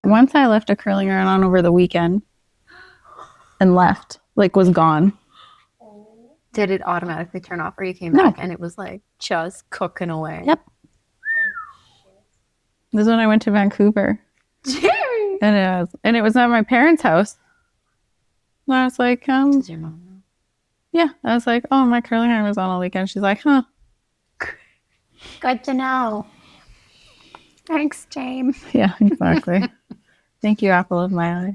Once I left a curling iron on over the weekend and left, like was gone. Did it automatically turn off or you came back and it was like just cooking away? Yep. This is when I went to Vancouver. Jerry! And it was at my parents' house. And I was like, Does your mom know? Yeah. I was like, oh, my curling iron was on all weekend. She's like, huh. Good to know. Thanks, James. Yeah, exactly. Thank you, apple of my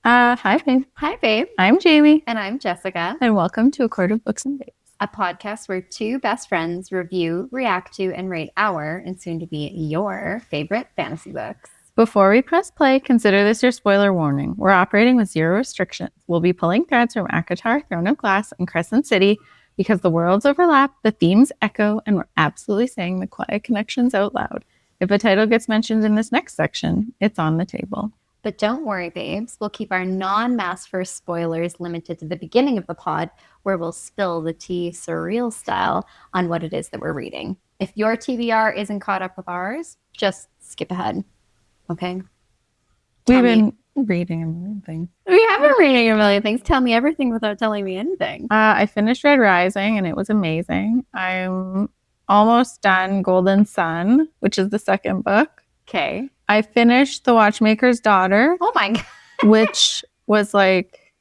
eye. Hi, babe. Hi, babe. I'm Jamie. And I'm Jessica. And welcome to A Court of Books and Babes, a podcast where two best friends review, react to, and rate our, and soon to be your, favorite fantasy books. Before we press play, consider this your spoiler warning. We're operating with zero restrictions. We'll be pulling threads from ACOTAR, Throne of Glass, and Crescent City because the worlds overlap, the themes echo, and we're absolutely saying the quiet connections out loud. If a title gets mentioned in this next section, it's on the table. But don't worry, babes. We'll keep our non-Maasverse spoilers limited to the beginning of the pod, where we'll spill the tea surreal style on what it is that we're reading. If your TBR isn't caught up with ours, just skip ahead. Okay? We've been reading a million things. We have been reading a million things. Tell me everything without telling me anything. I finished Red Rising, and it was amazing. I'm almost done Golden Sun, which is the second book. Okay. I finished The Watchmaker's Daughter. Oh my God. Which was like,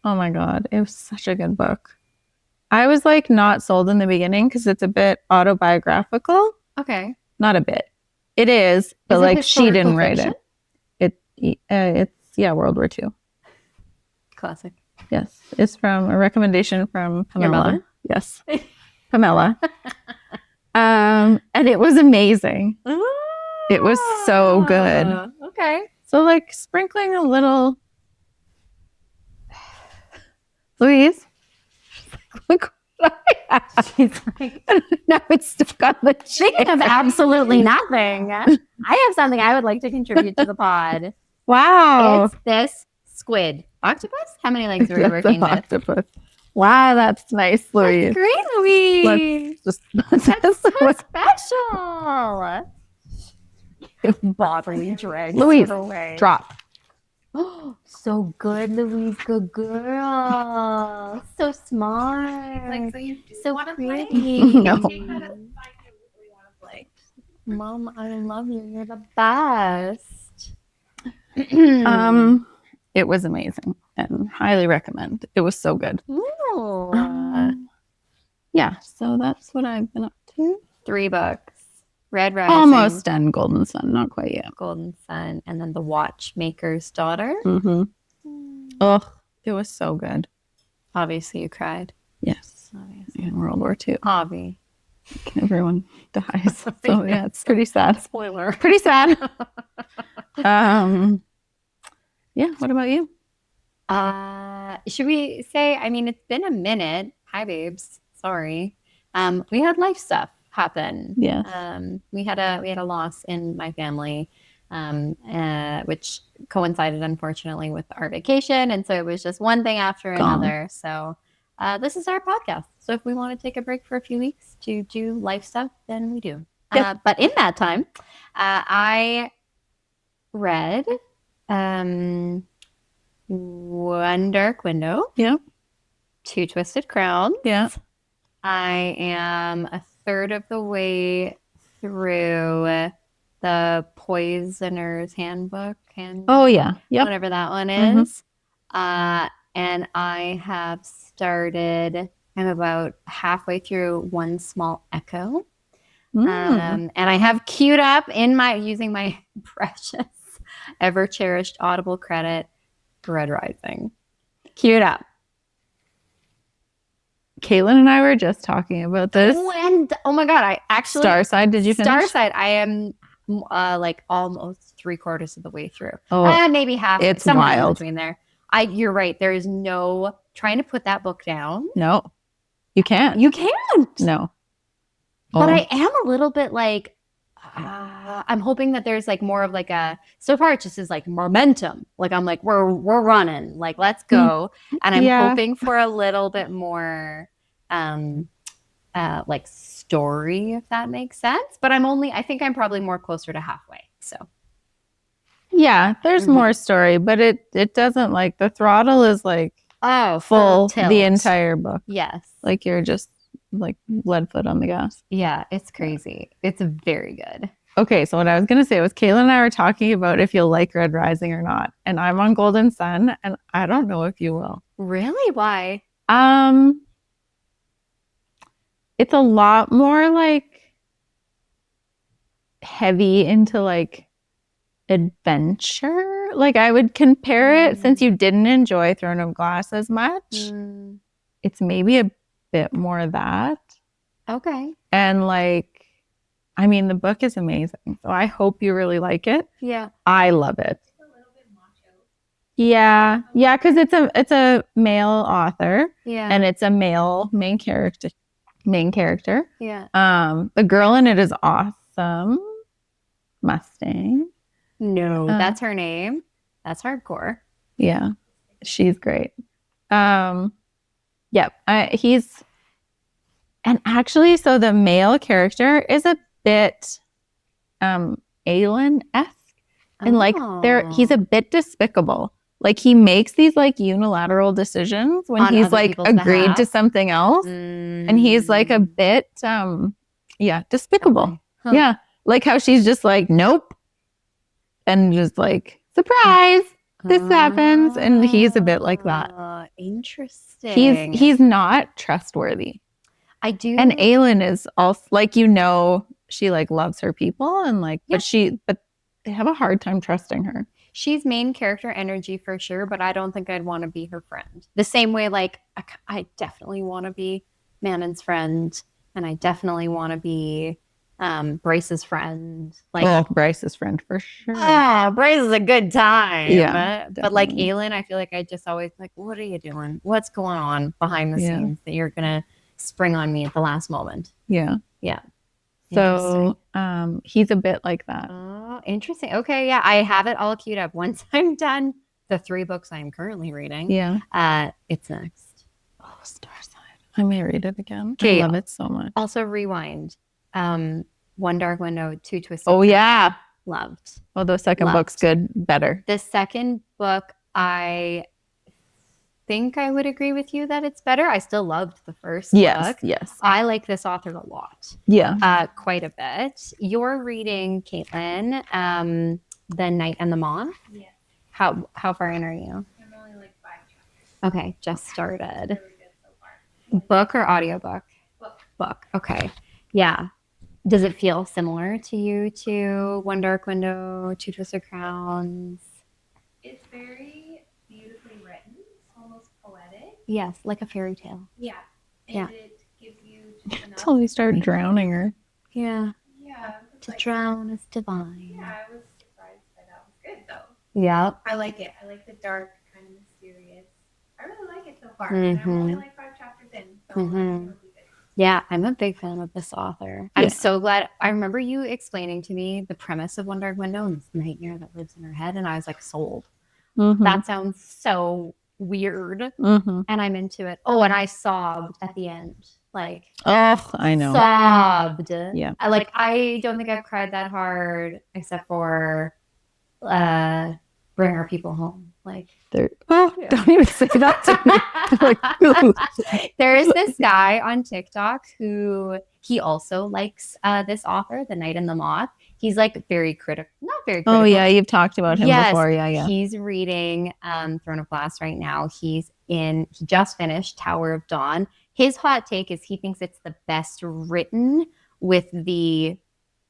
oh my God, it was such a good book. I was like not sold in the beginning because it's a bit autobiographical. Okay. Not a bit. It is, but like she didn't write it. It's World War II. Classic. Yes. It's from a recommendation from Pamela. Your mother? Yes. Pamela. And it was amazing. It was so good. Okay. So like sprinkling a little Louise. Look what I have. She's like, now it's stuck on the chair. speaking of absolutely nothing, I have something I would like to contribute to the pod. Wow. It's this squid. Octopus? How many legs are we That's working an with? octopus. Wow, that's nice, Louise. That's great, Louise. That's so special. Bodily drags Louise, away. drop. Oh, so good, Louise. Good girl. So smart. Like, so you so want to pretty. play? No. Take that as a sign that we want to play. Mom, I love you. You're the best. It was amazing and highly recommend. It was so good. Ooh. Yeah, so that's what I've been up to. 3 books. Red Rising. Almost done Golden Sun, not quite yet. Golden Sun. And then The Watchmaker's Daughter. Mm-hmm. Oh, it was so good. Obviously, you cried. Yes. Obviously. In World War II. Obvi. Everyone dies. So yeah, it's pretty sad. Spoiler. Pretty sad. Yeah, what about you? Should we say, I mean, it's been a minute. Hi, babes. Sorry. We had life stuff happen. Yeah. We had a loss in my family, which coincided unfortunately with our vacation, and so it was just one thing after another. So this is our podcast. So if we want to take a break for a few weeks to do life stuff, then we do. Yep. But in that time, I read One Dark Window. Yeah. 2 Twisted Crowns. Yeah. I am a third of the way through the Poisoner's Handbook. Oh yeah. Yep. Whatever that one is. And I have started, I'm about halfway through One Small Echo. And I have queued up using my precious, ever cherished Audible credit, Red Rising. Queued up. Caitlin and I were just talking about this. Oh my God, I actually Starside, did you finish? Starside, I am like almost 3/4 of the way through. Oh, maybe half. it's somewhere in wild. between there. You're right. There is no trying to put that book down. No, you can't. You can't. No. But I am a little bit like, I'm hoping that there's like more of like a, so far it just is like momentum. Like I'm like, we're running, like, let's go. And I'm hoping for a little bit more like story, if that makes sense. But I think I'm probably more closer to halfway. So yeah, there's more story, but it doesn't like the throttle is like full the entire book. Yes. Like you're just like lead foot on the gas. Yeah, it's crazy. It's very good. Okay, so what I was going to say was Kayla and I were talking about if you'll like Red Rising or not. And I'm on Golden Sun, and I don't know if you will. Really? Why? It's a lot more like heavy into like adventure. Like I would compare it, since you didn't enjoy Throne of Glass as much, it's maybe a bit more of that. Okay. And like, I mean, the book is amazing. So I hope you really like it. Yeah. I love it. A little bit macho. Yeah. Yeah, because it's a male author. Yeah. And it's a male main character. Yeah. The girl in it is awesome. Mustang. No, that's her name. That's hardcore. Yeah. She's great. He's, and actually, so the male character is a bit Aelin-esque. And like he's a bit despicable. Like he makes these like unilateral decisions when he's like agreed to something else. And he's like a bit despicable. Okay. Huh. Yeah. Like how she's just like, nope. And just like, surprise, this happens. And he's a bit like that. Interesting. He's not trustworthy. I do. And Aelin is also like, she like loves her people and like, but they have a hard time trusting her. She's main character energy for sure, but I don't think I'd want to be her friend. The same way, like, I definitely want to be Manon's friend, and I definitely want to be Bryce's friend. Like, Bryce's friend for sure. Bryce is a good time. Yeah, but like Aelin, I feel like I just always like, what are you doing? What's going on behind the scenes that you're gonna spring on me at the last moment? Yeah. So he's a bit like that. Oh, interesting. Okay, yeah, I have it all queued up. Once I'm done the 3 books I'm currently reading, it's next. Oh, Starside. I may read it again. I love it so much. Also, rewind. One Dark Window, 2 Twisted. Oh yeah, loved. Oh, the second book's good, better. The second book, I think I would agree with you that it's better. I still loved the first book. Yes. I like this author a lot. Yeah. Quite a bit. You're reading, Caitlin, The Night and the Moth. Yeah. How far in are you? I'm only like 5 chapters. Okay, just started. Really good so far. Book or audiobook? Book. Okay. Yeah. Does it feel similar to you to One Dark Window, 2 Twisted Crowns? It's very beautifully written. It's almost poetic. Yes, like a fairy tale. Yeah. And it gives you just enough. Until they start drowning her. Yeah. Yeah. To drown is divine. Yeah, I was surprised that was good though. Yeah. I like it. I like the dark, kind of mysterious. I really like it so far. And I'm only like 5 chapters in, so it'll be good. Yeah, I'm a big fan of this author. I'm so glad. I remember you explaining to me the premise of One Dark Window and this nightmare that lives in her head, and I was like, sold. That sounds so weird, and I'm into it. Oh, and I sobbed at the end. Like, I know. Sobbed. Yeah. I don't think I've cried that hard except for Bring Our People Home. Like, don't even say that to me. Like, there is this guy on TikTok who he also likes this author, The Night and the Moth. He's like very critical, not very critical. Oh yeah, you've talked about him before. Yeah. He's reading Throne of Glass right now. He just finished Tower of Dawn. His hot take is he thinks it's the best written with the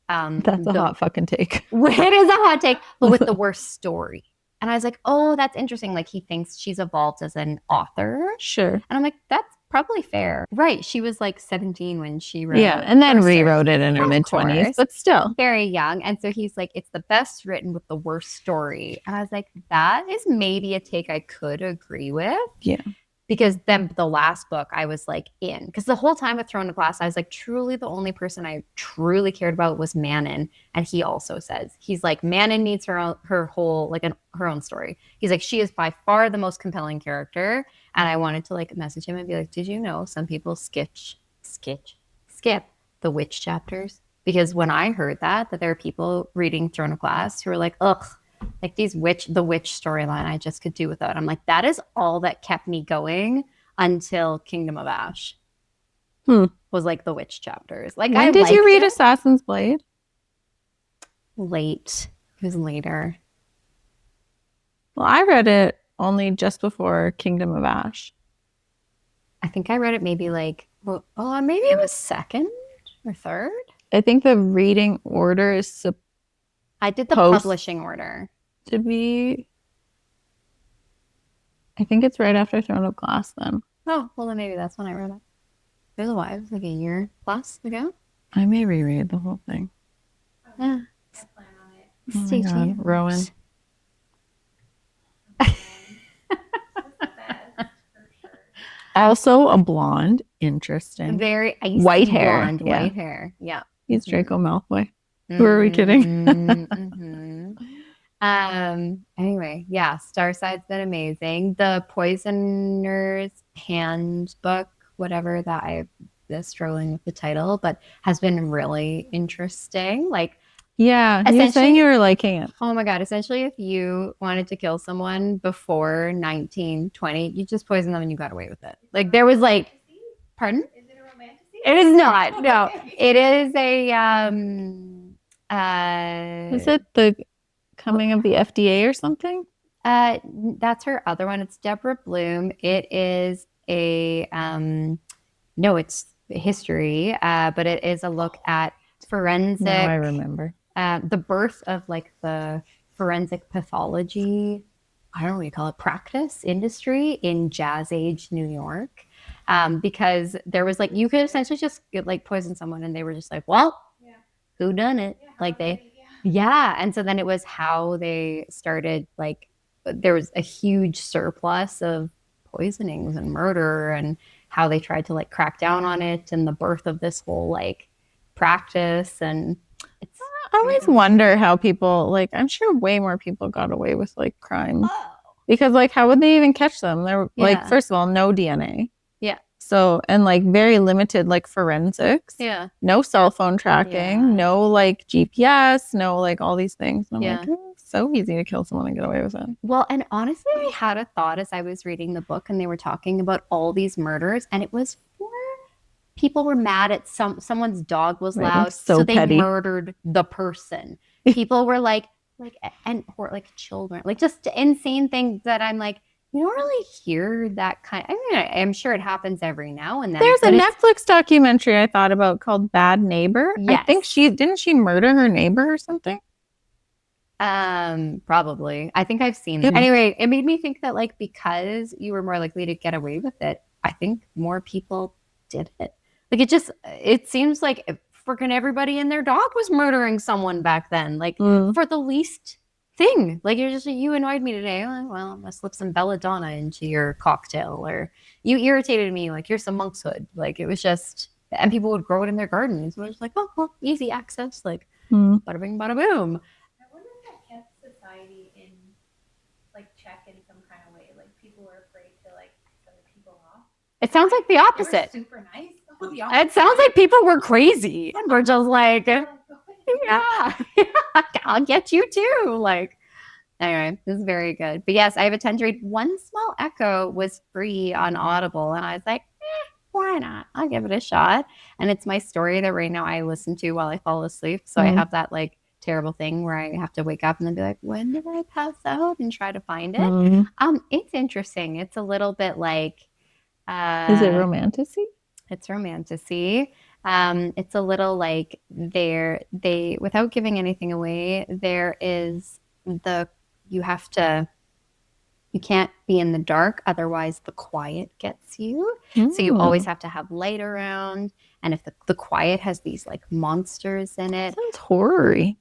that's a hot fucking take. It is a hot take, but with the worst story. And I was like, oh, that's interesting. Like, he thinks she's evolved as an author. Sure. And I'm like, that's probably fair. Right. She was like 17 when she wrote. Yeah. And then rewrote it in her mid-20s, but still. Very young. And so he's like, it's the best written with the worst story. And I was like, that is maybe a take I could agree with. Yeah. because then the last book I was like in, because the whole time with Throne of Glass, I was like, truly the only person I truly cared about was Manon. And he also says, he's like, Manon needs her whole, like her own story. He's like, she is by far the most compelling character. And I wanted to like message him and be like, did you know some people skip the witch chapters? Because when I heard that there are people reading Throne of Glass who are like, ugh, like the witch storyline I just could do without. I'm like, that is all that kept me going until Kingdom of Ash. Was like the witch chapters. Like, when did you read Assassin's Blade? Late. It was later. Well, I read it only just before Kingdom of Ash. I think I read it maybe like, maybe it was second or third. I think the reading order is I did the publishing order. To be, I think it's right after Throne of Glass then. Oh, well then maybe that's when I read it. It was a while. It was like a year plus ago. I may reread the whole thing. Yeah. I plan on it. Oh Stay my tuned. God, Rowan. Also a blonde, interesting. Very icy white hair. Blonde, Yeah. white hair. Yeah. He's Draco Malfoy. Who are we kidding? Anyway, yeah, Starside's been amazing. The Poisoner's Handbook, whatever that I've struggling with the title, but has been really interesting. Like, yeah, you were saying you were liking it. Oh my God. Essentially, if you wanted to kill someone before 1920, you just poisoned them and you got away with it. Like, there was like, pardon? Is it a romantic? It is not. No, it is a, Is it the coming of the FDA or something? That's her other one. It's Deborah Bloom. It is a, no, it's history, but it is a look at forensic. Now I remember. The birth of like the forensic pathology, I don't know what you call it, practice industry in Jazz Age New York. Because there was like, you could essentially just like poison someone and they were just like, well, who done it? Yeah, like yeah. And so then it was how they started, like, there was a huge surplus of poisonings and murder and how they tried to like crack down on it and the birth of this whole like practice. And it's, I always wonder how people, like, I'm sure way more people got away with like crimes because like how would they even catch them? They're like, first of all, no DNA. Yeah. So, and like very limited like forensics. Yeah. No cell phone tracking, no like GPS, no like all these things. And I'm like, it's so easy to kill someone and get away with it. Well, and honestly, I had a thought as I was reading the book and they were talking about all these murders, and it was for people were mad at someone's dog was loud, so they petty. murdered the person. People were like children, like just insane things that I'm like, you don't really hear that kind. I mean, I'm sure it happens every now and then. There's a Netflix documentary I thought about called Bad Neighbor. Yes. I think didn't she murder her neighbor or something? Probably. I think I've seen it. Anyway, it made me think that like because you were more likely to get away with it, I think more people did it. Like it seems like freaking everybody and their dog was murdering someone back then. Like for the least thing. Like you're just like, you annoyed me today. Like, well, I'm gonna slip some belladonna into your cocktail, or you irritated me. Like here's some monk's hood. Like it was just, and people would grow it in their gardens. So it was like, oh, well, easy access. Like bada bing, bada boom. I wonder if that kept society in like check in some kind of way. Like people were afraid to like send people off. It sounds like the opposite. They were super nice. It sounds like people were crazy and we're just like, yeah, I'll get you too. Like, anyway, this is very good. But yes, I have a 10 to read. One Small Echo was free on Audible, and I was like, why not? I'll give it a shot. And it's my story that right now I listen to while I fall asleep. So I have that like terrible thing where I have to wake up and then be like, when did I pass out, and try to find it. It's interesting. It's a little bit like, is it romantic-y? It's romantic-y. It's a little like they without giving anything away, there is you can't be in the dark, otherwise the quiet gets you. So you always have to have light around, and if the quiet has these like monsters in it. Sounds horror-y.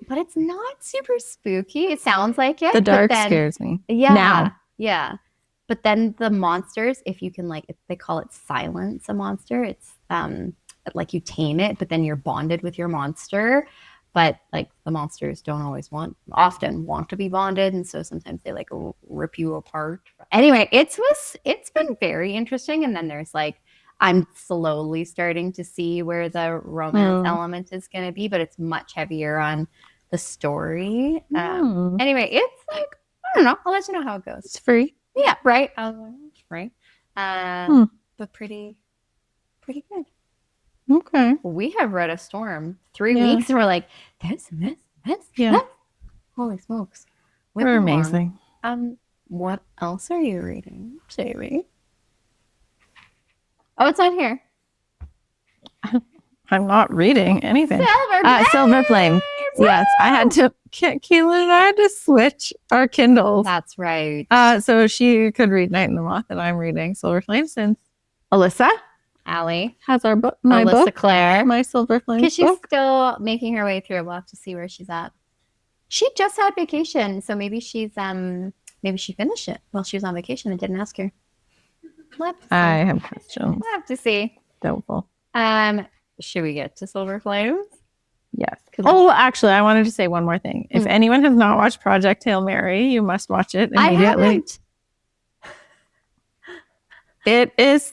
But it's not super spooky. It sounds like it. The dark scares me. Yeah. Now. Yeah. But then the monsters, if you can they call it silence a monster. It's like you tame it, but then you're bonded with your monster. But like the monsters don't often want to be bonded, and so sometimes they like rip you apart. Anyway, it's been very interesting. And then there's like I'm slowly starting to see where the romance element is going to be, but it's much heavier on the story. Anyway, it's like I don't know. I'll let you know how it goes. It's free. Yeah, right. I was like, it's free, but pretty good. Okay. We have read a storm 3 weeks, and we're like, this. Yeah. Holy smokes. We're amazing. What else are you reading, Jamie? Oh, it's on here. I'm not reading anything. Silver Flame. Yes, I had to. Keelan and I had to switch our Kindles. That's right. So she could read Night in the Moth, and I'm reading Silver Flame since Alyssa Allie has our book. Alyssa Claire. My Silver Flame. Because she's still making her way through. We'll have to see where she's at. She just had vacation, so maybe she finished it while she was on vacation and didn't ask her. I have questions. We'll have to see. Doubtful. Should we get to Silver Flames? Yes. Oh, actually, I wanted to say one more thing. If anyone has not watched Project Hail Mary, you must watch it immediately. I haven't. It is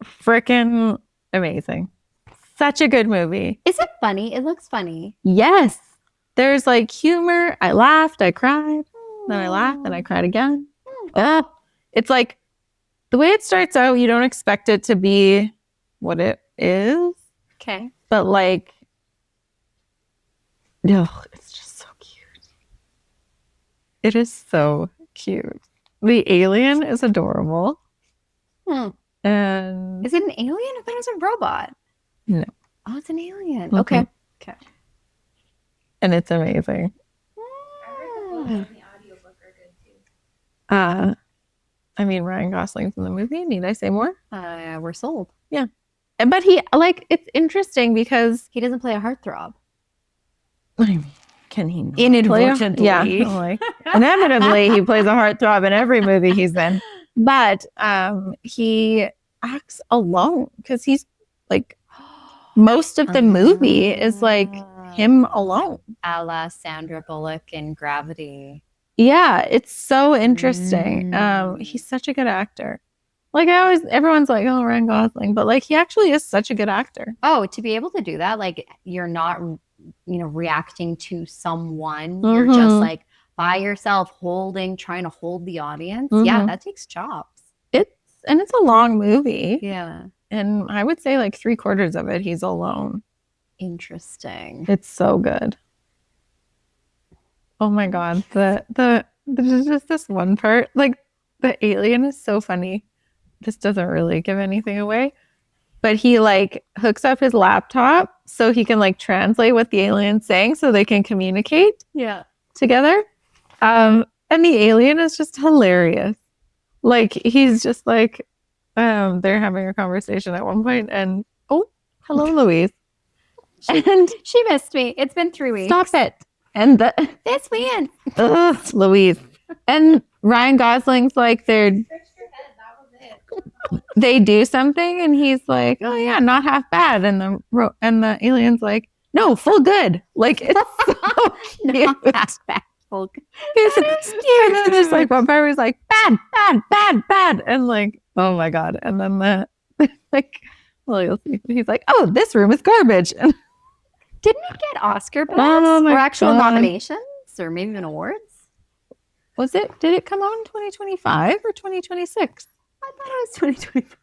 freaking amazing. Such a good movie. Is it funny? It looks funny. Yes. There's like humor. I laughed. I cried. Then I laughed. Then I cried again. It's like the way it starts out, you don't expect it to be what it is. Okay. But like, it's just so cute. It is so cute. The alien is adorable. And is it an alien? I thought it was a robot. No. Oh, it's an alien. Mm-hmm. Okay. And it's amazing. I heard the book and the audiobook are good too. I mean, Ryan Gosling's in the movie. Need I say more? We're sold. Yeah. But he, like, it's interesting because he doesn't play a heartthrob. I mean, can he not inadvertently? Yeah. Like, inevitably, he plays a heartthrob in every movie he's in. But he acts alone because he's like, most of the movie is like him alone. A la Sandra Bullock in Gravity. Yeah, it's so interesting. He's such a good actor. Like everyone's like, oh, Ryan Gosling, but like he actually is such a good actor. Oh, to be able to do that, like you're not, reacting to someone. You're just like by yourself, trying to hold the audience. Yeah, that takes chops. It's a long movie. Yeah, and I would say like 3/4 of it he's alone. Interesting. It's so good. Oh my god, there's just this one part, like the alien is so funny. This doesn't really give anything away, but he like hooks up his laptop so he can like translate what the alien's saying so they can communicate together. And the alien is just hilarious. Like he's just like they're having a conversation at one point and hello Louise. And she missed me. It's been 3 weeks. Stop it. And this man. Louise. And Ryan Gosling's like they do something and he's like, oh yeah, not half bad. And the alien's like, no, full good. Like it's so not half bad. Full good. And then there's like one part where he's like, bad. And like, oh my God. And then you'll see. He's like, oh, this room is garbage. And didn't it get Oscar buzz or actual nominations or maybe even awards? Did it come out in 2025 or 2026? I thought it was 2025.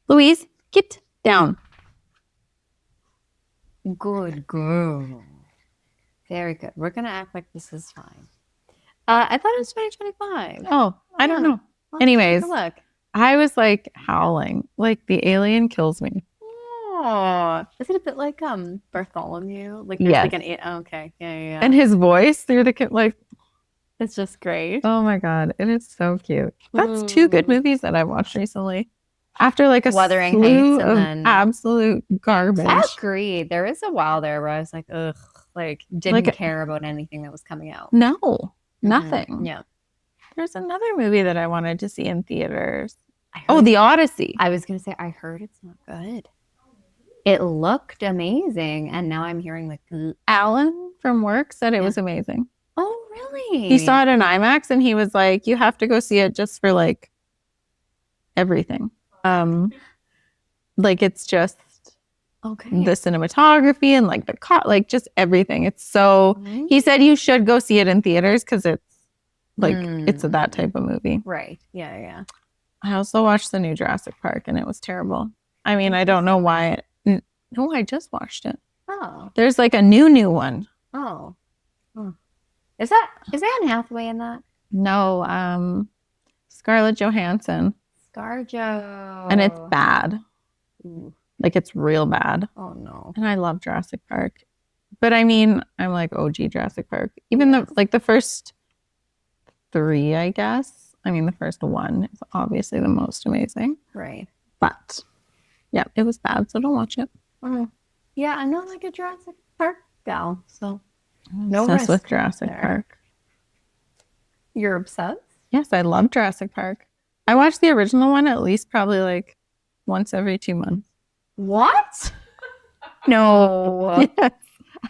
Louise, get down. Good girl. Very good. We're going to act like this is fine. I thought it was 2025. Oh, I don't know. Anyways, look. I was like howling. Like the alien kills me. Oh, is it a bit like Bartholomew? Like yes. Okay. Yeah. And his voice through the like it's just great. Oh my God, it is so cute. That's 2 good movies that I've watched recently. After like a Wuthering slew Heights of absolute garbage. I agree. There was a while there where I was like, ugh, like didn't care about anything that was coming out. No, nothing. Yeah. There's another movie that I wanted to see in theaters. I heard Oh, The Odyssey. I was going to say, I heard it's not good. It looked amazing. And now I'm hearing like, Alan from work said it Yeah. was amazing. oh, really? He saw it in IMAX and he was like, you have to go see it just for like everything. Like it's just Okay. the cinematography and like the like just everything. It's so, he said you should go see it in theaters because it's like, it's that type of movie. Right. Yeah, yeah. I also watched the new Jurassic Park and it was terrible. I mean, I don't know why. No, I just watched it. Oh. There's like a new one. Oh. Is Anne Hathaway in that? No, Scarlett Johansson. ScarJo. And it's bad. Ooh. Like it's real bad. Oh no. And I love Jurassic Park. But I mean, I'm like OG Jurassic Park. Even the first 3, I guess. I mean, the first one is obviously the most amazing. Right. But yeah, it was bad, so don't watch it. Yeah, I'm not like a Jurassic Park gal, so I'm no obsessed risk with Jurassic there. Park. You're obsessed? Yes, I love Jurassic Park. I watch the original one at least probably like once every 2 months. What? No. Yes,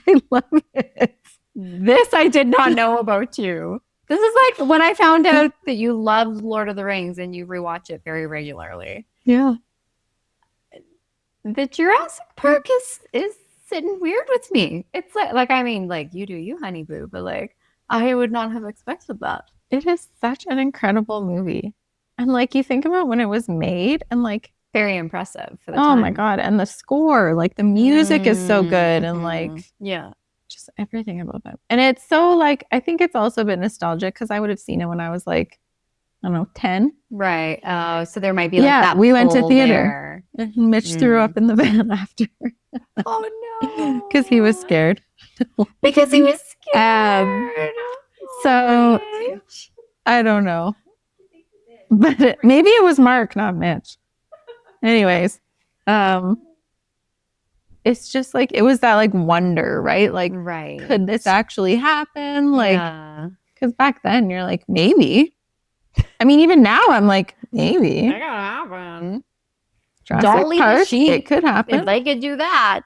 I love it. This I did not know about you. This is like when I found out that you loved Lord of the Rings and you rewatch it very regularly. Yeah. The Jurassic Park is sitting weird with me. It's like I mean, like you do you, honey boo, but like I would not have expected that. It is such an incredible movie. And like you think about when it was made and like, Very impressive for the oh time. my God. And the score, like the music is so good and like yeah. just everything about that. And it's so like, I think it's also a bit nostalgic because I would have seen it when I was like, I don't know, 10. Right. Oh, so there might be like that. We went to pull theater. there. And Mitch threw up in the van after Oh no. because he was scared. Because he was scared. So I don't know. But maybe it was Mark, not Mitch. Anyways, it's just like it was that like wonder, right? Like, right. could this actually happen? Like, because back then you're like, maybe. I mean, even now I'm like, maybe. It could happen. Jurassic Dolly the Park, sheep. it could happen. If they could do that.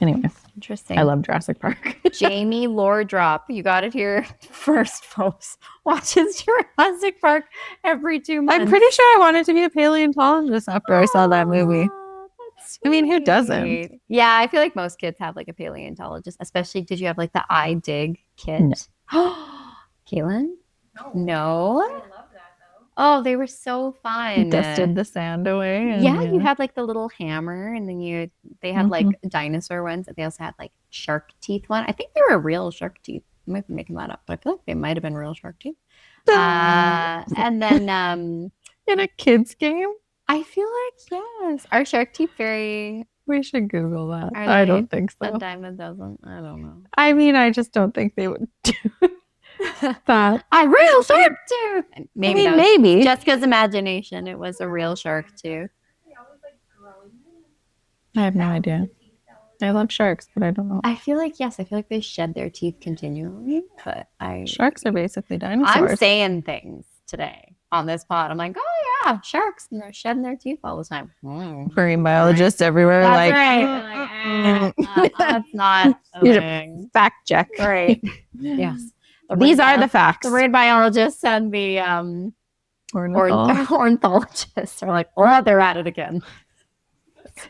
Anyways, Interesting. I love Jurassic Park. Jamie Lordrop, you got it here first, folks. Watches Jurassic Park every 2 months. I'm pretty sure I wanted to be a paleontologist after I saw that movie. That's I mean, who sweet. doesn't? Yeah, I feel like most kids have like a paleontologist, especially did you have like the eye dig kit? Caitlin? No. I love that though. Oh, they were so fun. Dusted the sand away. And, Yeah, you had like the little hammer, and then they had like Mm-hmm. dinosaur ones, and they also had like shark teeth one. I think they were real shark teeth. I might be making that up, but I feel like they might have been real shark teeth. And then in a kid's game. I feel like yes, are shark teeth very We should Google that. Are I they don't think a so. dime a dozen? I don't know. I mean, I just don't think they would do that. A real shark tooth. Maybe I mean, that was maybe. Jessica's imagination. It was a real shark tooth. They always like growing them. I have no idea. I love sharks, but I don't know. I feel like yes. I feel like they shed their teeth continually. But Sharks are basically dinosaurs. I'm saying things today on this pod. I'm like, oh yeah, sharks, and they're shedding their teeth all the time. Marine biologists everywhere. That's like, right. Like, that's not a You thing. fact check. Right. Yes. These are the facts. The marine biologists and the ornithologists are like, oh, they're at it again.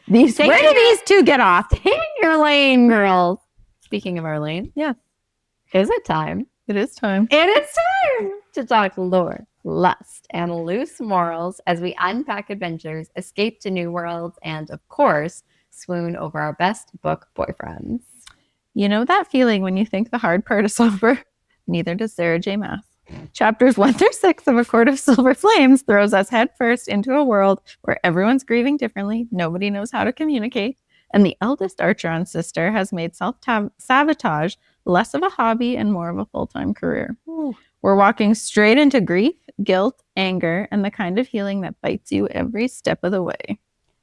Where do these two get off? Stay in your lane, girls. Speaking of our lane, Yeah. is it time? It is time. And it's time to talk lore, lust, and loose morals as we unpack adventures, escape to new worlds, and of course, swoon over our best book boyfriends. You know that feeling when you think the hard part is over? Neither does Sarah J Maas. Chapters 1-6 of A Court of Silver Flames throws us headfirst into a world where everyone's grieving differently, nobody knows how to communicate, and the eldest Archeron's sister has made self-sabotage less of a hobby and more of a full-time career. Ooh. We're walking straight into grief, guilt, anger, and the kind of healing that bites you every step of the way.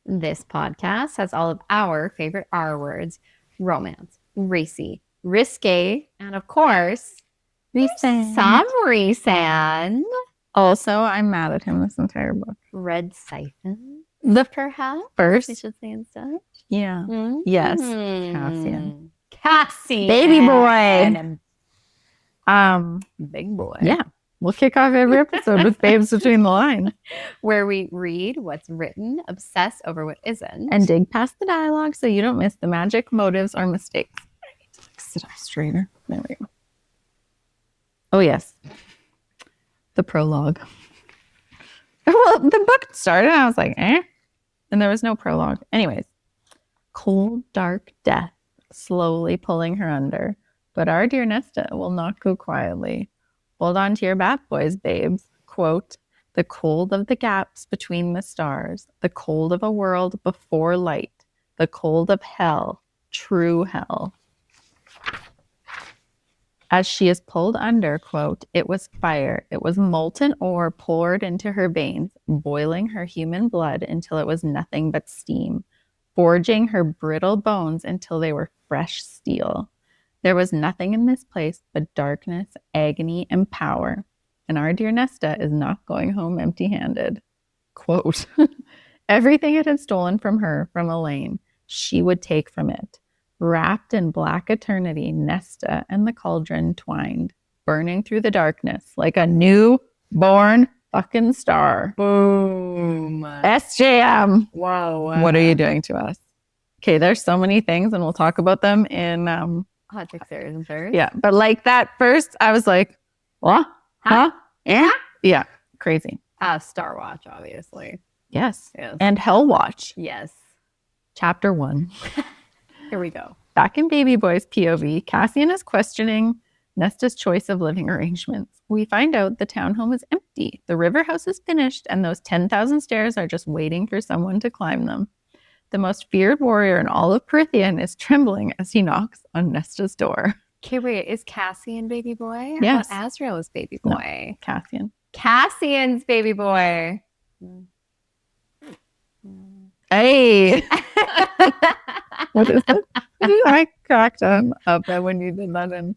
This podcast has all of our favorite R words: romance, racy, risque, and of course, RHYSAND. some RHYSAND. Also, I'm mad at him this entire book. Red siphon, The perhaps. We first, should say instead. yeah. Mm-hmm. Yes, Cassian. Cassian. Baby boy. And Um, big boy. yeah. We'll kick off every episode with babes between the lines Where we read what's written, obsess over what isn't. and dig past the dialogue so you don't miss the magic, motives, or mistakes. I need to sit up straighter. There we go. Oh yes, the prologue. Well, the book started, and I was like, eh, and there was no prologue. Anyways, cold, dark death slowly pulling her under, but our dear Nesta will not go quietly. Hold on to your bat boys, babes. Quote, the cold of the gaps between the stars, the cold of a world before light, the cold of hell, true hell. As she is pulled under, quote, it was fire. It was molten ore poured into her veins, boiling her human blood until it was nothing but steam, forging her brittle bones until they were fresh steel. There was nothing in this place but darkness, agony, and power. And our dear Nesta is not going home empty-handed. Quote, everything it had stolen from her, from Elaine, she would take from it. Wrapped in black eternity, Nesta and the cauldron twined, burning through the darkness like a new-born fucking star. Boom. SJM. Whoa. What are you doing to us? Okay, there's so many things, and we'll talk about them in... Hot Chick Series and Fairs. yeah, but like that first, I was like, what? Huh? Yeah? Yeah, crazy. Star Watch, obviously. Yes. Yes. And Hell Watch, Yes. chapter 1. Here we go. Back in Baby Boy's POV, Cassian is questioning Nesta's choice of living arrangements. We find out the townhome is empty. The river house is finished, and those 10,000 stairs are just waiting for someone to climb them. The most feared warrior in all of Prithian is trembling as he knocks on Nesta's door. Okay, wait. Is Cassian baby boy? Yes. I thought Azrael was baby No. boy. Cassian. Cassian's baby boy. Hey! What is it? I cracked up when you did that in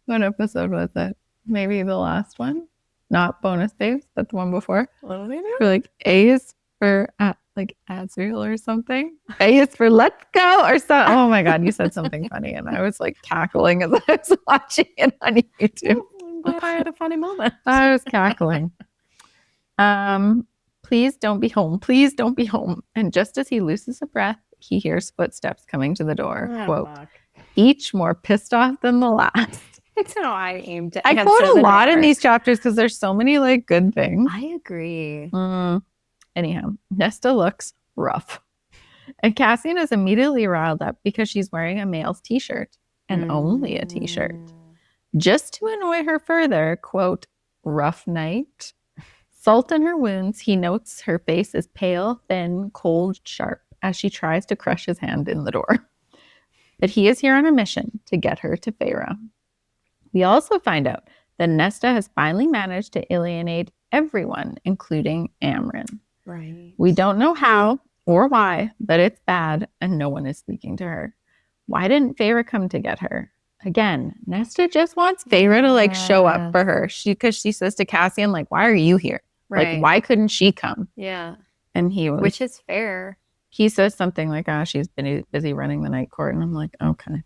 what episode was it? Maybe the last one? Not bonus babes, but the one before. What do they do? For like A is for like Azrael or something. A is for let's go or something. Oh my God, you said something funny and I was like cackling as I was watching it on YouTube. I had a funny moment. I was cackling. Please don't be home. Please don't be home. And just as he loses a breath, he hears footsteps coming to the door. Quote, each more pissed off than the last. It's how I aimed to I answer quote a the lot in door. these chapters because there's so many like good things. I agree. Anyhow, Nesta looks rough. And Cassian is immediately riled up because she's wearing a male's t-shirt and only a t-shirt. Just to annoy her further, quote, rough night. Salt in her wounds, he notes her face is pale, thin, cold, sharp as she tries to crush his hand in the door. But he is here on a mission to get her to Feyre. We also find out that Nesta has finally managed to alienate everyone, including Amren. Right. We don't know how or why, but it's bad and no one is speaking to her. Why didn't Feyre come to get her? Again, Nesta just wants Feyre to like show up for her. Because she says to Cassian, like, why are you here? Right. Like, why couldn't she come? Yeah. And he was, Which is fair. he says something like, she's been busy running the night court. And I'm like, okay.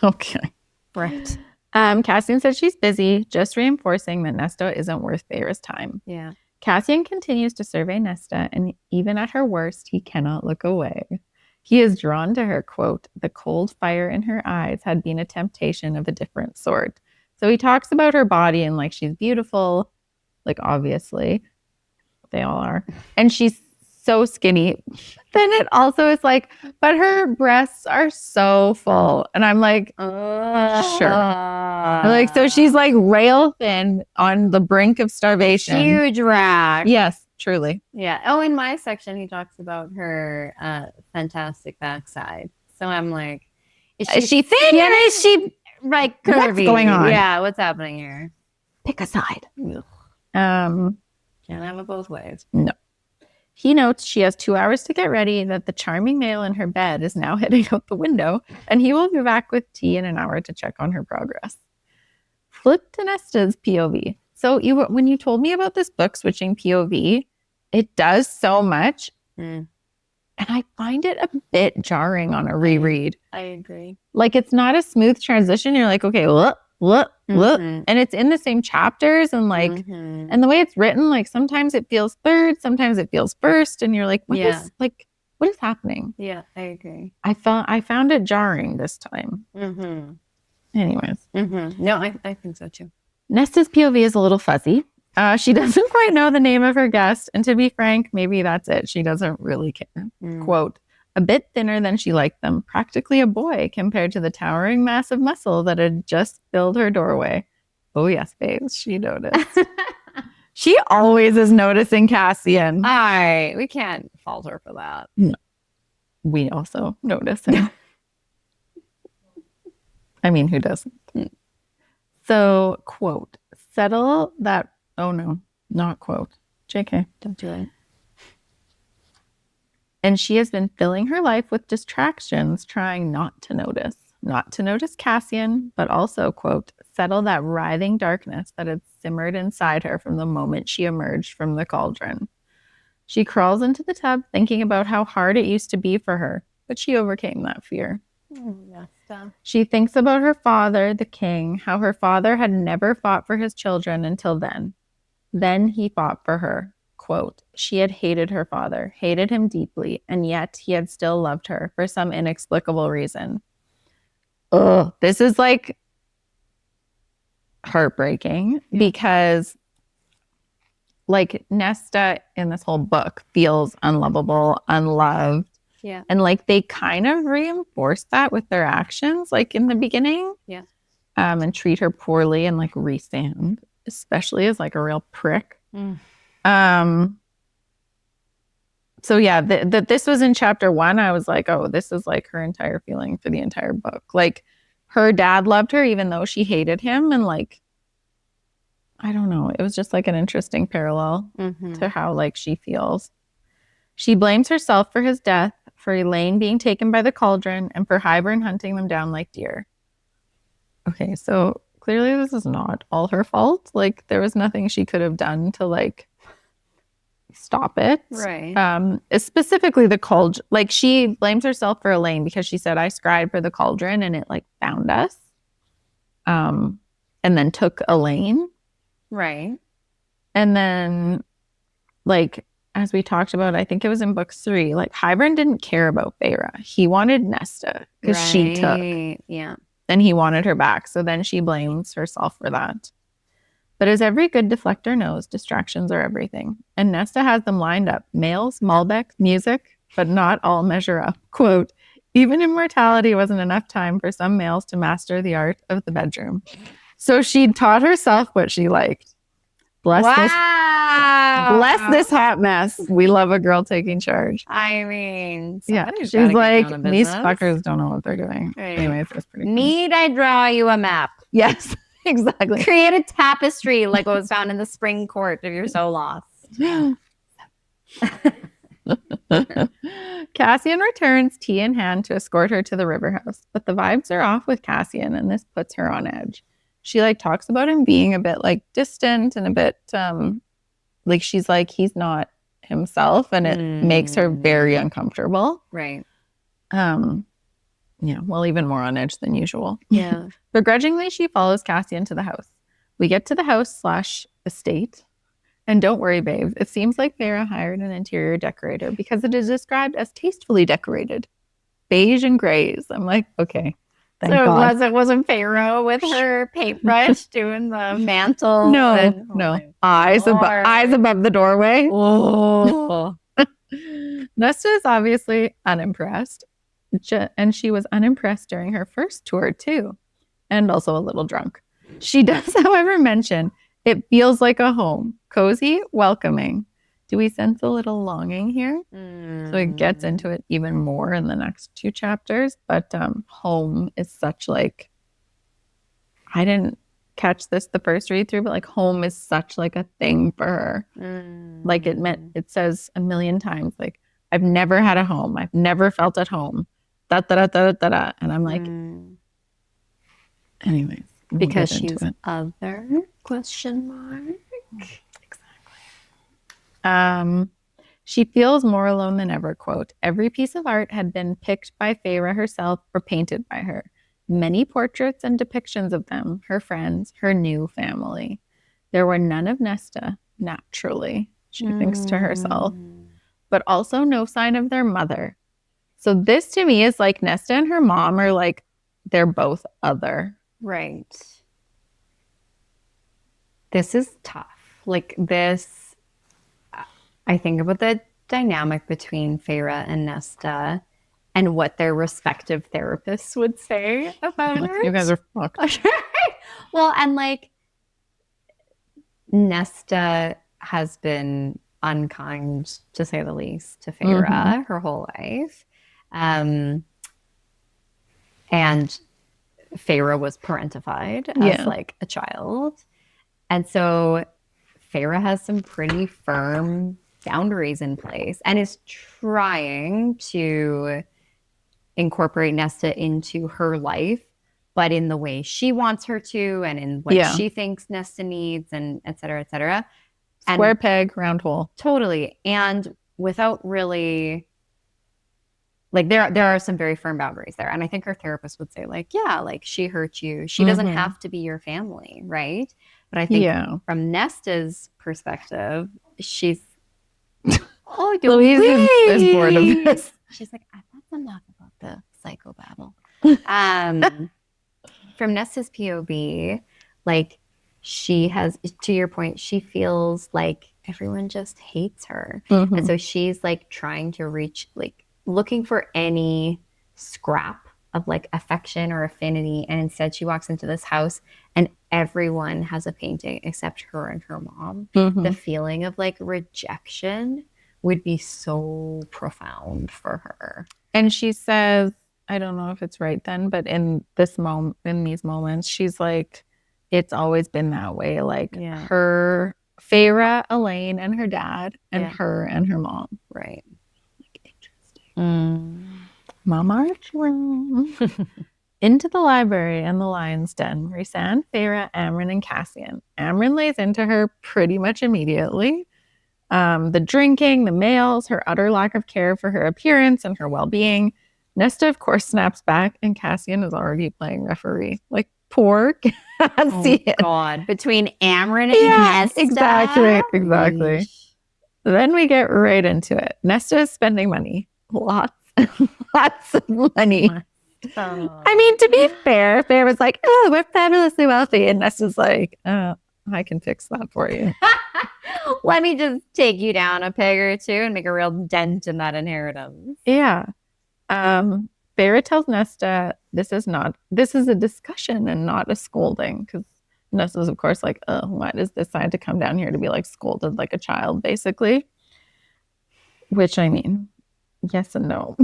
Okay. Right. Cassian said she's busy, just reinforcing that Nesta isn't worth Feyre's time. Yeah. Cassian continues to survey Nesta, and even at her worst, he cannot look away. He is drawn to her, quote, the cold fire in her eyes had been a temptation of a different sort. So he talks about her body and like she's beautiful, like obviously they all are. And she's so skinny. Then it also is like, but her breasts are so full. And I'm like, sure. Like, so she's like rail thin on the brink of starvation. Huge rack. Yes, truly. Yeah. Oh, in my section, he talks about her fantastic backside. So I'm like, Is she thin or is she like What's curvy? going on? Yeah. What's happening here? pick a side? Can't have it both ways. No. He notes she has 2 hours to get ready, that the charming male in her bed is now heading out the window, and he will be back with tea in an hour to check on her progress. Flip to Nesta's POV. So when you told me about this book switching POV, it does so much. And I find it a bit jarring on a reread. I agree. Like, it's not a smooth transition. You're like, okay, look. And it's in the same chapters, and like, and the way it's written, like sometimes it feels third, sometimes it feels first, and you're like, what is happening? Yeah, I agree. I found it jarring this time. Anyways. No, I think so too. Nesta's POV is a little fuzzy. She doesn't quite know the name of her guest, and to be frank, maybe that's it. She doesn't really care. Quote, a bit thinner than she liked them, practically a boy compared to the towering mass of muscle that had just filled her doorway. Oh yes, babes, she noticed. She always is noticing Cassian. We can't fault her for that. No. We also notice him. I mean, who doesn't? So, quote, settle that. Oh no, not quote. JK, Don't do it. And she has been filling her life with distractions, trying not to notice Cassian, but also, quote, settle that writhing darkness that had simmered inside her from the moment she emerged from the cauldron. She crawls into the tub, thinking about how hard it used to be for her, but she overcame that fear. She thinks about her father, the king, how her father had never fought for his children until then. Then he fought for her. Quote, she had hated her father, hated him deeply, and yet he had still loved her for some inexplicable reason. Ugh, this is like heartbreaking because like Nesta in this whole book feels unlovable, unloved. Yeah. And like they kind of reinforce that with their actions, like in the beginning. Yeah. And treat her poorly, and like RHYSAND, especially, as like a real prick. So yeah, this was in chapter 1. I was like, oh, this is like her entire feeling for the entire book. Like her dad loved her even though she hated him, and like I don't know, it was just like an interesting parallel to how like she feels. She blames herself for his death, for Elaine being taken by the cauldron, and for Hybern hunting them down like deer. Okay, so clearly this is not all her fault. Like there was nothing she could have done to like stop it. Right. Specifically the cauldron. Like she blames herself for Elaine because she said, I scried for the cauldron and it like found us. And then took Elaine. Right. And then like, as we talked about, I think it was in book 3, like Hybern didn't care about Feyre. He wanted Nesta because she took. Yeah. And he wanted her back. So then she blames herself for that. But as every good deflector knows, distractions are everything. And Nesta has them lined up. Males, Malbec, music, but not all measure up. Quote, even immortality wasn't enough time for some males to master the art of the bedroom. So she'd taught herself what she liked. Bless this hot mess. We love a girl taking charge. I mean, yeah, she's like, these fuckers don't know what they're doing. Right. Anyways, that's pretty cool. Need I draw you a map? Yes, exactly. Create a tapestry like what was found in the spring court if you're so lost. Cassian returns, tea in hand, to escort her to the river house. But the vibes are off with Cassian, and this puts her on edge. She like talks about him being a bit like distant and a bit like she's like he's not himself, and it makes her very uncomfortable. Right. Yeah, well, even more on edge than usual. Yeah. Begrudgingly, she follows Cassian to the house. We get to the house / estate. And don't worry, babes. It seems like Feyre hired an interior decorator because it is described as tastefully decorated. Beige and grays. I'm like, okay. Thank God. It wasn't Feyre with her paintbrush doing the mantle? No. Eyes above the doorway. Oh. Nesta is obviously unimpressed. And she was unimpressed during her first tour, too. And also a little drunk. She does, however, mention it feels like a home. Cozy, welcoming. Do we sense a little longing here? So it gets into it even more in the next 2 chapters. But home is such like, I didn't catch this the first read through, but like home is such like a thing for her. Like it says a million times, like, I've never had a home. I've never felt at home. Da, da, da, da, da, da. And I'm like, anyways. Because she's other ? Exactly. She feels more alone than ever, quote. Every piece of art had been picked by Feyre herself or painted by her. Many portraits and depictions of them, her friends, her new family. There were none of Nesta, naturally, she thinks to herself, but also no sign of their mother. So this to me is like Nesta and her mom are like, they're both other. Right. This is tough. Like this, I think about the dynamic between Feyre and Nesta and what their respective therapists would say about it. You guys are fucked. Well, and like Nesta has been unkind, to say the least, to Feyre her whole life. And Feyre was parentified as like a child. And so Feyre has some pretty firm boundaries in place and is trying to incorporate Nesta into her life, but in the way she wants her to and in what she thinks Nesta needs, and et cetera, et cetera. Square peg, round hole. Totally. And without really, like, there are some very firm boundaries there. And I think her therapist would say, like, yeah, like, she hurt you. She doesn't have to be your family, right? But I think from Nesta's perspective, she's Louise is bored of this. She's like, that's enough about the psychobabble. From Nesta's POV, like, she has, to your point, she feels like everyone just hates her. And so she's like trying to reach, like, looking for any scrap of like affection or affinity. And instead she walks into this house and everyone has a painting except her and her mom. The feeling of like rejection would be so profound for her. And she says, I don't know if it's right then, but in these moments, she's like, it's always been that way. Like her, Feyre, Elaine, and her dad, and her and her mom. Right. Like, interesting. Mama room. Into the library and the lion's den. Rhysand, Feyre, Amren, and Cassian. Amren lays into her pretty much immediately. The drinking, the males, her utter lack of care for her appearance and her well-being. Nesta, of course, snaps back, and Cassian is already playing referee. Like, poor Cassian. Oh, God. Between Amren and Nesta. Exactly. Then we get right into it. Nesta is spending money. Lots of money. I mean, to be fair, Feyre was like, oh, we're fabulously wealthy. And Nesta's like, oh, I can fix that for you. Let me just take you down a peg or two and make a real dent in that inheritance. Yeah. Feyre tells Nesta this is a discussion and not a scolding, because Nesta's of course like, oh, why does this decide to come down here to be like scolded like a child, basically? Which, I mean, yes and no.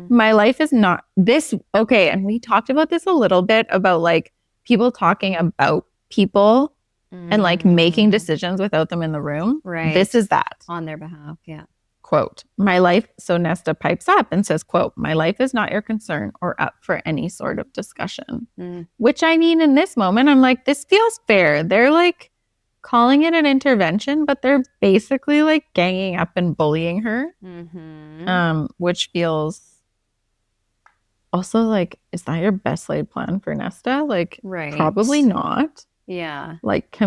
My life is not this. Okay. And we talked about this a little bit about like people talking about people and like making decisions without them in the room. Right. This is that. On their behalf. Yeah. Quote, my life. So Nesta pipes up and says, quote, my life is not your concern or up for any sort of discussion. Which, I mean, in this moment, I'm like, this feels fair. They're like calling it an intervention, but they're basically like ganging up and bullying her. Which feels also like, is that your best laid plan for Nesta? Like, probably not. Yeah. Like,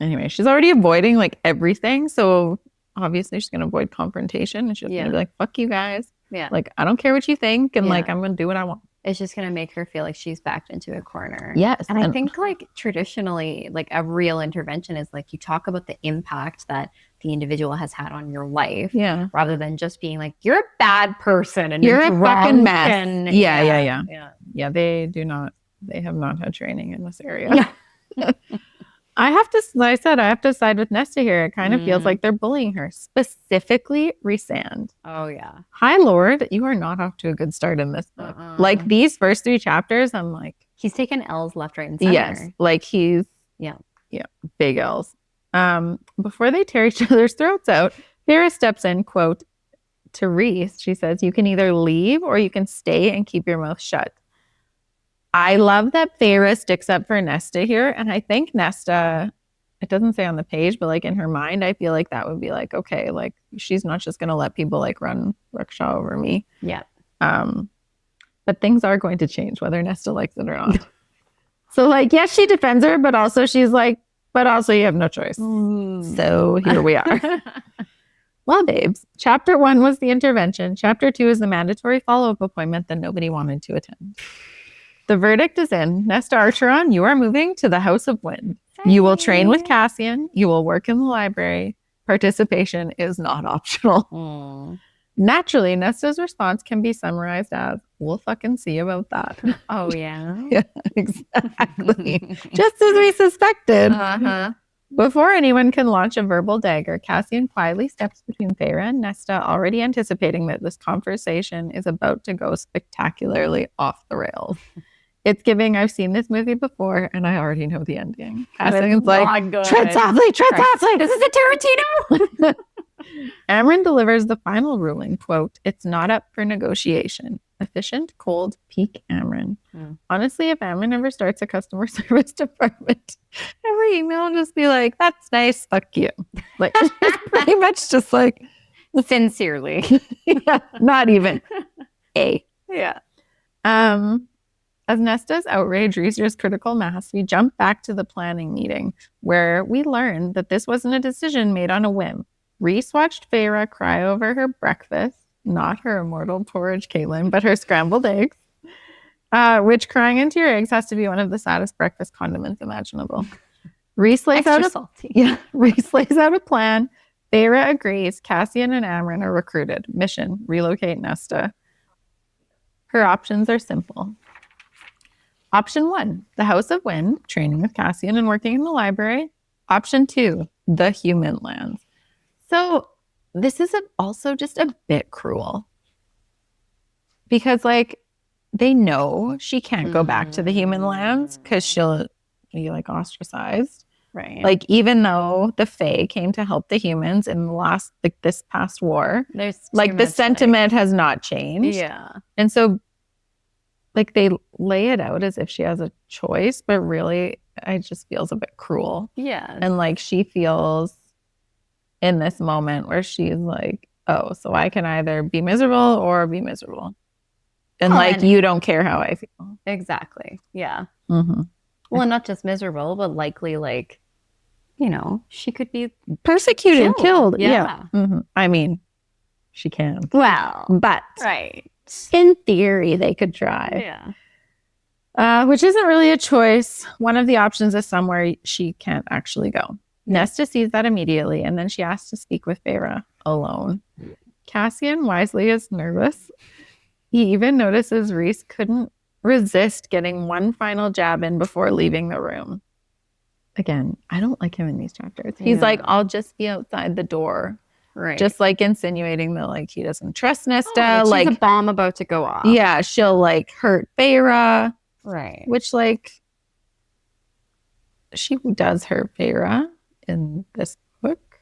anyway, she's already avoiding like everything. So obviously she's going to avoid confrontation. And she's going to be like, fuck you guys. Yeah. Like, I don't care what you think. And like, I'm going to do what I want. It's just going to make her feel like she's backed into a corner. Yes. And I think like traditionally, like a real intervention is like you talk about the impact that the individual has had on your life. Yeah. Rather than just being like, you're a bad person and you're a fucking mess. And, yeah. They have not had training in this area. I have to side with Nesta here. It kind of feels like they're bullying her, specifically Rhysand. Oh, yeah. High Lord, you are not off to a good start in this book. Like these first 3 chapters, I'm like, He's taken L's left, right, and center. Yes, like he's Yeah. big L's. Before they tear each other's throats out, Farrah steps in, quote, to Reese. She says, "You can either leave or you can stay and keep your mouth shut." I love that Farrah sticks up for Nesta here, and I think Nesta, it doesn't say on the page, but like in her mind, I feel like that would be like, okay, like she's not just going to let people like run rickshaw over me. Yeah. But things are going to change whether Nesta likes it or not. So like, yes, she defends her, but also she's like, but also you have no choice. So here we are. Well, babes, chapter 1 was the intervention. Chapter 2 is the mandatory follow-up appointment that nobody wanted to attend. The verdict is in. Nesta Archeron, you are moving to the House of Wind. You will train with Cassian. You will work in the library. Participation is not optional. Naturally, Nesta's response can be summarized as, "We'll fucking see about that." Oh, yeah? Yeah, exactly. Just as we suspected. Uh-huh. Before anyone can launch a verbal dagger, Cassian quietly steps between Farrah and Nesta, already anticipating that this conversation is about to go spectacularly off the rails. It's giving, I've seen this movie before, and I already know the ending. Cassian's like, tread softly, tread softly. This is a Tarantino. Amren delivers the final ruling, quote, "It's not up for negotiation. Efficient, cold, peak Amren." Honestly, if Amren ever starts a customer service department, every email will just be like, "That's nice, fuck you." Like, it's pretty much just like, Sincerely. yeah, not even A. Yeah. As Nesta's outrage reaches critical mass, we jump back to the planning meeting where we learn that this wasn't a decision made on a whim. Reese watched Farrah cry over her breakfast, not her immortal porridge, Caitlin, but her scrambled eggs, which crying into your eggs has to be one of the saddest breakfast condiments imaginable. Reese lays out a plan. Farrah agrees. Cassian and Amren are recruited. Mission, relocate Nesta. Her options are simple. Option 1, the House of Wind, training with Cassian and working in the library. Option 2, the human lands. So this is also just a bit cruel because like they know she can't go back to the human lands because she'll be like ostracized. Right. Like even though the Fae came to help the humans in the last, like this past war, There's like the sentiment has not changed. Yeah. And so like they lay it out as if she has a choice, but really it just feels a bit cruel. Yeah. And like she feels in this moment where she's like, oh, so I can either be miserable or be miserable. And like, you don't care how I feel. Exactly. Yeah. Mm-hmm. Well, and not just miserable, but likely like, you know, she could be persecuted, killed. Yeah. Mm-hmm. I mean, she can. Well, but right. In theory, they could try. Yeah. Which isn't really a choice. One of the options is somewhere she can't actually go. Nesta sees that immediately, and then she asks to speak with Farrah alone. Cassian wisely is nervous. He even notices Reese couldn't resist getting one final jab in before leaving the room. Again, I don't like him in these chapters. He's like, I'll just be outside the door. Right. Just like insinuating that like he doesn't trust Nesta. Like she's a bomb about to go off. Yeah, she'll like hurt Farrah. Right. Which like she does hurt Farrah in this book.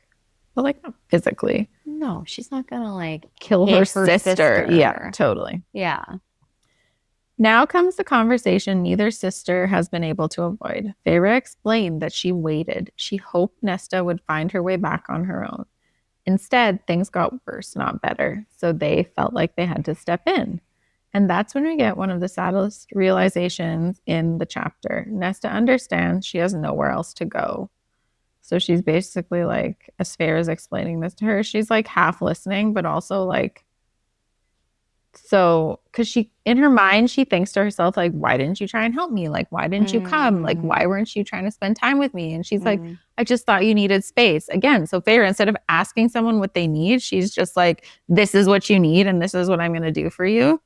But like not physically. No, she's not gonna like kill her sister. Yeah, totally. Yeah. Now comes the conversation neither sister has been able to avoid. Farrah explained that she waited. She hoped Nesta would find her way back on her own. Instead, things got worse, not better. So they felt like they had to step in. And that's when we get one of the saddest realizations in the chapter. Nesta understands she has nowhere else to go. So she's basically like, as Farrah is explaining this to her, she's like half listening, but also like, so, because she, in her mind, she thinks to herself, like, why didn't you try and help me? Like, why didn't you come? Like, why weren't you trying to spend time with me? And she's like, I just thought you needed space. Again, so Farrah, instead of asking someone what they need, she's just like, this is what you need and this is what I'm going to do for you.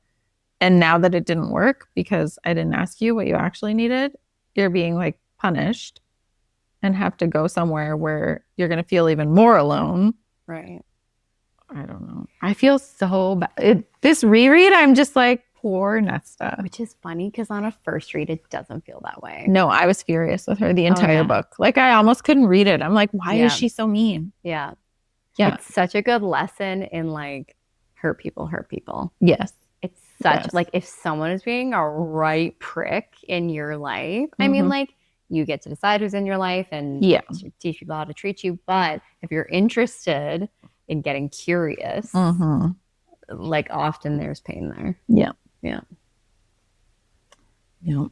And now that it didn't work because I didn't ask you what you actually needed, you're being like punished and have to go somewhere where you're going to feel even more alone. Right. I don't know. I feel so bad. This reread, I'm just like, Poor Nesta. Which is funny because on a first read, it doesn't feel that way. No, I was furious with her the entire book. Like, I almost couldn't read it. I'm like, why is she so mean? Yeah. Yeah. It's such a good lesson in like hurt people. Yes. It's such like if someone is being a right prick in your life, I mean, like you get to decide who's in your life and teach people how to treat you. But if you're interested in getting curious, like often there's pain there. Yeah. Yeah. Yeah.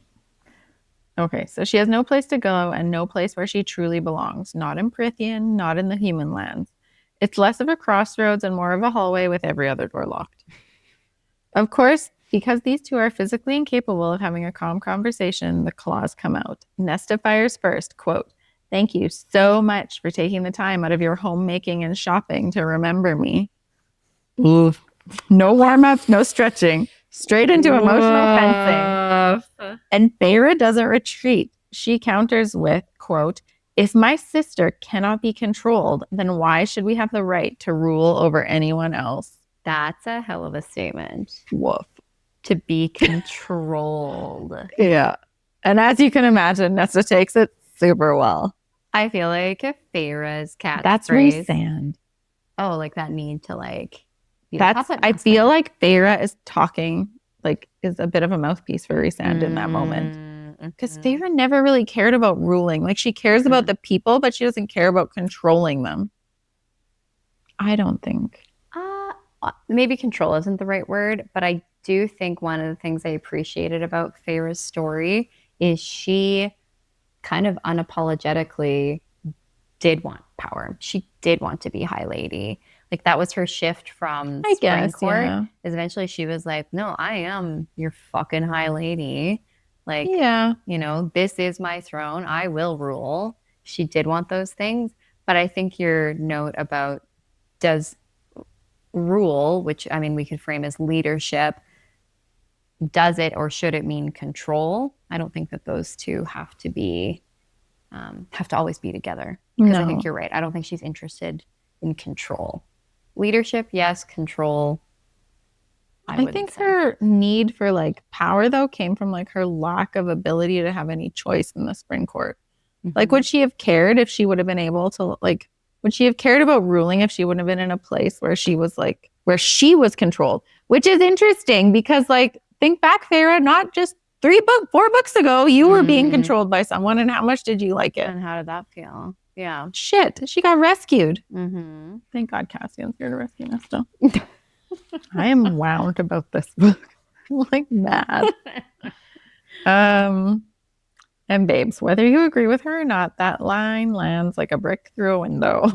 Okay, so she has no place to go and no place where she truly belongs. Not in Prithian, not in the human lands. It's less of a crossroads and more of a hallway with every other door locked. Of course, because these two are physically incapable of having a calm conversation, the claws come out. Nesta fires first, quote, "Thank you so much for taking the time out of your homemaking and shopping to remember me." Ooh. No warm-ups, no stretching. Straight into emotional fencing. And Feyre doesn't retreat. She counters with, quote, "If my sister cannot be controlled, then why should we have the right to rule over anyone else?" That's a hell of a statement. Woof. To be controlled. Yeah. And as you can imagine, Nesta takes it super well. I feel like if Feyre's catchphrase. That's RHYSAND. Oh, like that need to like. I feel like Feyre is talking, like, is a bit of a mouthpiece for RHYSAND in that moment. Because Feyre never really cared about ruling. Like, she cares about the people, but she doesn't care about controlling them. I don't think. Maybe control isn't the right word, but I do think one of the things I appreciated about Feyre's story is she kind of unapologetically did want power. She did want to be High Lady. Like, that was her shift from Spring Court. Yeah. Is eventually she was like, no, I am your fucking High Lady. Like, you know, this is my throne. I will rule. She did want those things. But I think your note about does rule, which, I mean, we could frame as leadership, does it or should it mean control? I don't think that those two have to be, have to always be together. Because I think you're right. I don't think she's interested in control. Leadership, yes. Control, I think her need for like power though came from like her lack of ability to have any choice in the Spring Court. Like, would she have cared if she would have been able to, like, would she have cared about ruling if she wouldn't have been in a place where she was like, where she was controlled? Which is interesting because, like, think back, Feyre, not just 4 books ago, you were being controlled by someone, and how much did you like it? And how did that feel? Yeah. Shit, she got rescued. Thank God Cassian's here to rescue Nesta. I am wound about this book. I'm like mad. And babes, whether you agree with her or not, that line lands like a brick through a window.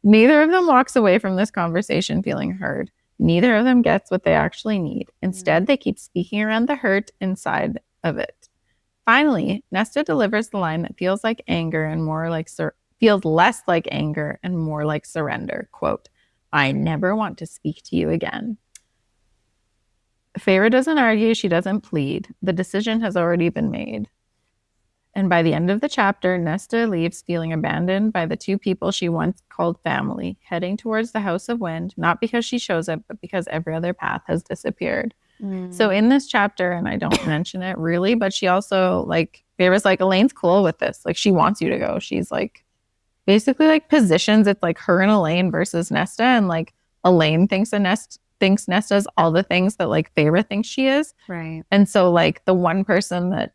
Neither of them walks away from this conversation feeling heard. Neither of them gets what they actually need. Instead, they keep speaking around the hurt inside of it. Finally, Nesta delivers the line that feels like anger and more like feels less like anger and more like surrender. Quote, "I never want to speak to you again." Feyre doesn't argue. She doesn't plead. The decision has already been made. And by the end of the chapter, Nesta leaves feeling abandoned by the two people she once called family, heading towards the House of Wind, not because she chose it, but because every other path has disappeared. So in this chapter, and I don't mention it really, but she also, like, Feyre's like, Elaine's cool with this. Like, she wants you to go. She's like, basically like positions it's like her and Elaine versus Nesta, and like Elaine thinks Nesta's all the things that like Feyre thinks she is. Right. And so like the one person that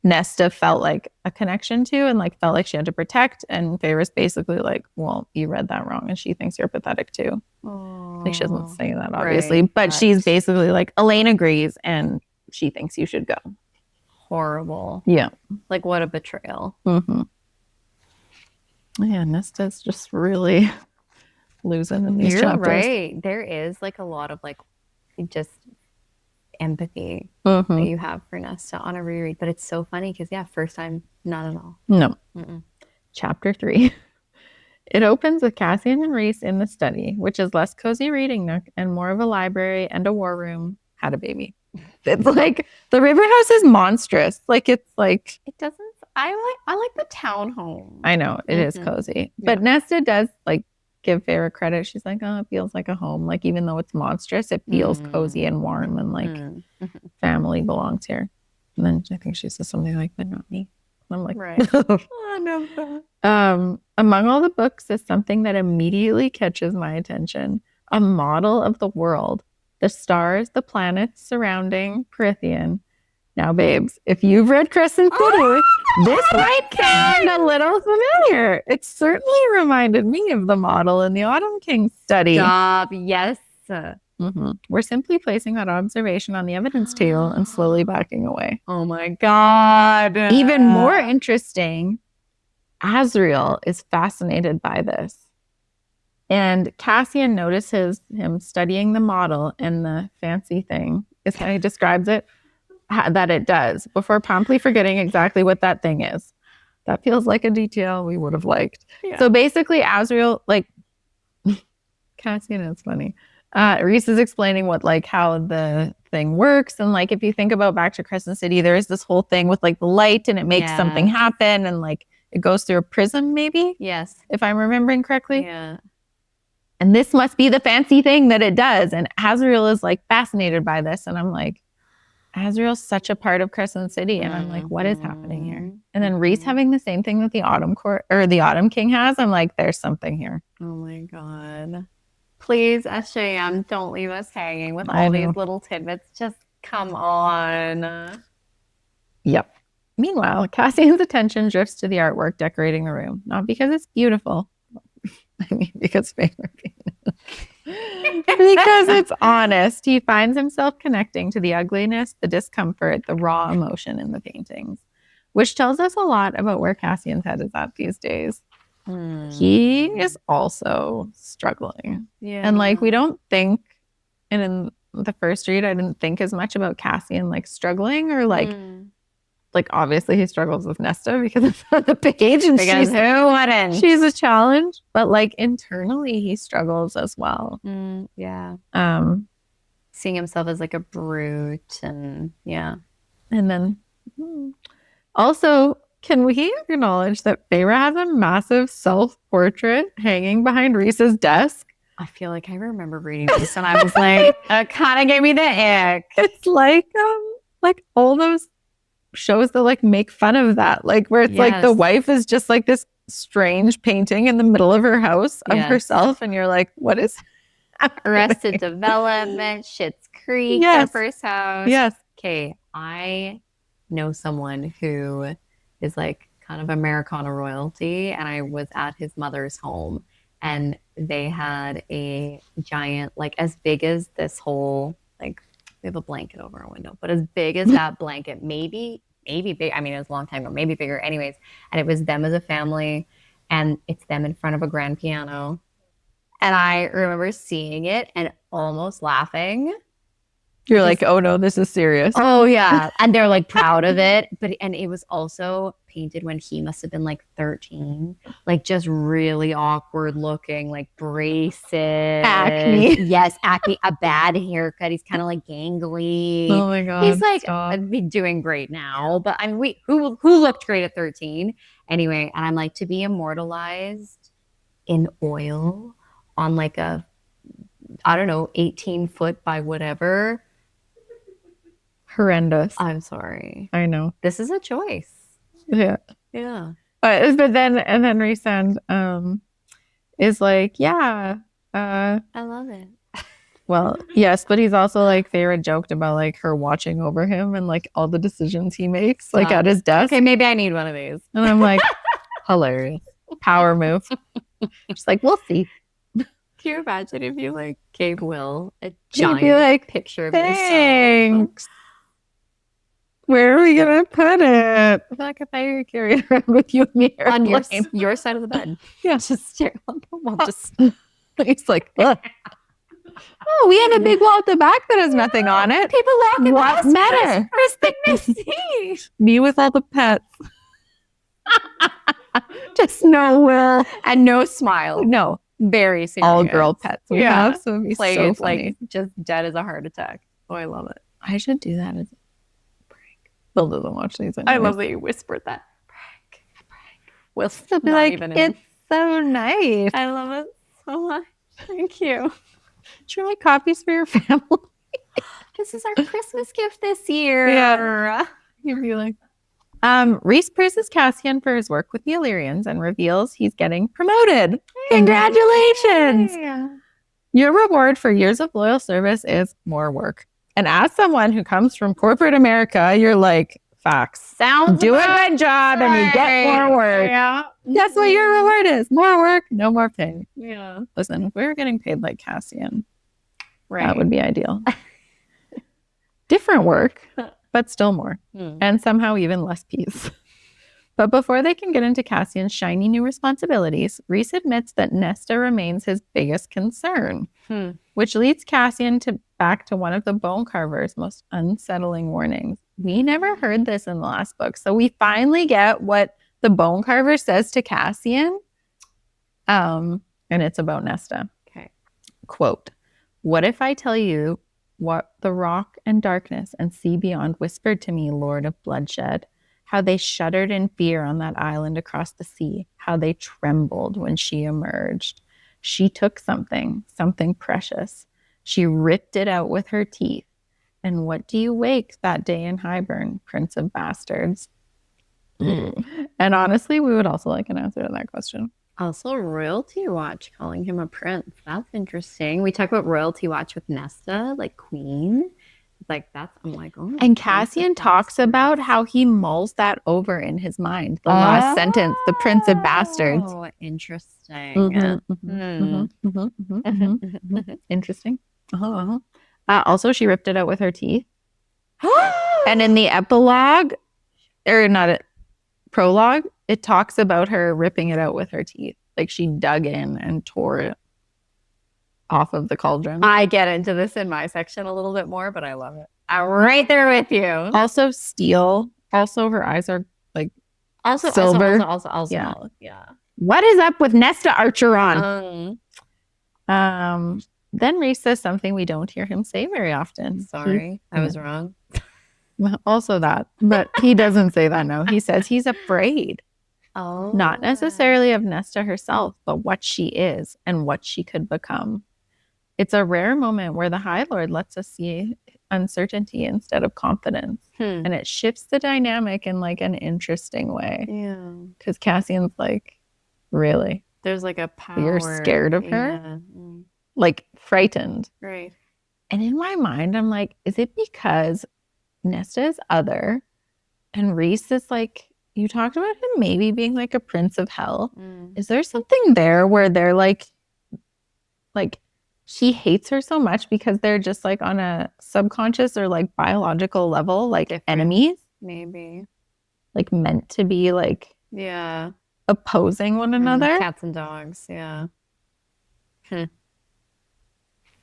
Nesta felt like a connection to and like felt like she had to protect, and Feyre's basically like, well, you read that wrong and she thinks you're pathetic too. Like, she doesn't say that obviously, but she's basically like, Elaine agrees and she thinks you should go. Horrible. Yeah. Like, what a betrayal. Yeah, Nesta's just really losing in these chapters. You're right. There is like a lot of like just empathy that you have for Nesta on a reread, but it's so funny because first time, not at all. No. Chapter 3. It opens with Cassian and Rhys in the study, which is less cozy reading nook and more of a library and a war room. Had a baby. It's like the river house is monstrous. Like, it's like, it doesn't. I like the townhome. I know it is cozy, but Nesta does like give Feyre credit. She's like, oh, it feels like a home. Like, even though it's monstrous, it feels cozy and warm and like family belongs here. And then I think she says something like, but not me. And I'm like, Right. I know that. Among all the books is something that immediately catches my attention. A model of the world, the stars, the planets surrounding Prythian. Now, babes, if you've read Crescent City, this might sound a little familiar. It certainly reminded me of the model in the Autumn King study. Stop. Yes. We're simply placing that observation on the evidence table and slowly backing away. Oh my God. Even more interesting, Azriel is fascinated by this. And Cassian notices him studying the model and the fancy thing, is how he describes it, that it does, before promptly forgetting exactly what that thing is. That feels like a detail we would have liked. Yeah. So basically, Azriel, like, Cassian is funny. Rhys is explaining what, like, how the thing works. And, like, if you think about back to Crescent City, there is this whole thing with, like, the light and it makes something happen. And, like, it goes through a prism, maybe? Yes. If I'm remembering correctly. Yeah. And this must be the fancy thing that it does. And Azriel is, like, fascinated by this. And I'm like, Azriel's such a part of Crescent City. And I'm like, what is happening here? And then Rhys having the same thing that the Autumn King has. I'm like, there's something here. Oh my God. Please, SJM, don't leave us hanging with all these little tidbits. Just come on. Yep. Meanwhile, Cassian's attention drifts to the artwork decorating the room. Not because it's beautiful. I mean, because because it's honest. He finds himself connecting to the ugliness, the discomfort, the raw emotion in the paintings, which tells us a lot about where Cassian's head is at these days. He is also struggling. Yeah. And like, we don't think, and in the first read, I didn't think as much about Cassian like struggling or like obviously he struggles with Nesta because it's on the page and because who wouldn't? She's a challenge, but like internally he struggles as well. Yeah. Seeing himself as like a brute and yeah. And then also, can we acknowledge that Feyre has a massive self-portrait hanging behind Rhys's desk? I feel like I remember reading this and I was like, it kind of gave me the ick. It's like all those shows that like make fun of that, like where it's like the wife is just like this strange painting in the middle of her house of herself, and you're like, what is Arrested Development, Schitt's Creek, their first house. Yes. Okay, I know someone who is like kind of Americana royalty, and I was at his mother's home, and they had a giant, like as big as this whole, like we have a blanket over our window, but as big as that blanket, maybe big. I mean, it was a long time ago, maybe bigger. Anyways, and it was them as a family, and it's them in front of a grand piano. And I remember seeing it and almost laughing. You're like, oh no, this is serious. Oh yeah. And they're like proud of it. And it was also painted when he must have been like 13. Like just really awkward looking, like braces. Acne. Yes, acne, a bad haircut. He's kind of like gangly. Oh my God. He's like, I'd be doing great now. But I mean, who looked great at 13? Anyway, and I'm like, to be immortalized in oil on like a, I don't know, 18 foot by whatever. Horrendous. I'm sorry. I know. This is a choice. Yeah. Yeah. But then RHYSAND is like, yeah. I love it. Well, yes, but he's also like, Feyre joked about like her watching over him and like all the decisions he makes, like at his desk. Okay, maybe I need one of these. And I'm like, hilarious. Power move. Just like, we'll see. Can you imagine if you like gave Will a giant like, picture of yourself? Where are we gonna put it? I feel like if I carry it around with you and me on your side of the bed. Yeah, just stare on the wall. Just it's like, ugh. Oh, we have a big wall at the back that has nothing on it. People laugh at what us. matter? First thing they see. Me with all the pets. Just no Will and no smile. No. Very serious. All girl pets we have. So it'd be like, so funny. Like just dead as a heart attack. Oh, I love it. I should do that as a prank. Bill doesn't watch these anyways. I love that you whispered that. Prank. We'll still be like, it's so nice. I love it so much. Thank you. Do you like copies for your family? This is our Christmas gift this year. Yeah. You'd be like, Rhys praises Cassian for his work with the Illyrians and reveals he's getting promoted. Congratulations! Yeah. Your reward for years of loyal service is more work. And as someone who comes from corporate America, you're like, facts. Sounds Do a about good job and you get more work. Yeah. That's what your reward is. More work, no more pay. Yeah. Listen, if we were getting paid like Cassian, Right. that would be ideal. Different work, but still more. And somehow even less peace. But before they can get into Cassian's shiny new responsibilities, Rhys admits that Nesta remains his biggest concern, which leads Cassian back to one of the Bone Carver's most unsettling warnings. We never heard this in the last book, so we finally get what the Bone Carver says to Cassian, and it's about Nesta. Okay. Quote, "What if I tell you what the rock and darkness and sea beyond whispered to me, Lord of Bloodshed? How they shuddered in fear on that island across the sea. How they trembled when she emerged. She took something precious. She ripped it out with her teeth. And what do you wake that day in Highburn, Prince of Bastards?" And honestly, we would also like an answer to that question. Also, Royalty Watch calling him a prince. That's interesting. We talk about Royalty Watch with Nesta, like queen. Like I'm like, oh. And Cassian talks about how he mulls that over in his mind. The last sentence, the Prince of Bastards. Oh, interesting. Interesting. Also, she ripped it out with her teeth. And in the epilogue, or not a prologue, it talks about her ripping it out with her teeth. Like she dug in and tore it off of the cauldron. I get into this in my section a little bit more, but I love it. I'm right there with you. Also steel. Also her eyes are like silver. Also, yeah. What is up with Nesta Archeron? Then Rhys says something we don't hear him say very often. Sorry, I was wrong. Also that, but he doesn't say that now. He says he's afraid. Oh. Not necessarily of Nesta herself, but what she is and what she could become. It's a rare moment where the High Lord lets us see uncertainty instead of confidence. And it shifts the dynamic in like an interesting way. Yeah. Because Cassian's like, really? There's like a power. You're scared of her? Like frightened. Right. And in my mind, I'm like, is it because Nesta is other and Rhys is like, you talked about him maybe being like a prince of hell. Is there something there where they're like he hates her so much because they're just like on a subconscious or like biological level, like different enemies? Maybe. Like meant to be like opposing one another. Cats and dogs, yeah.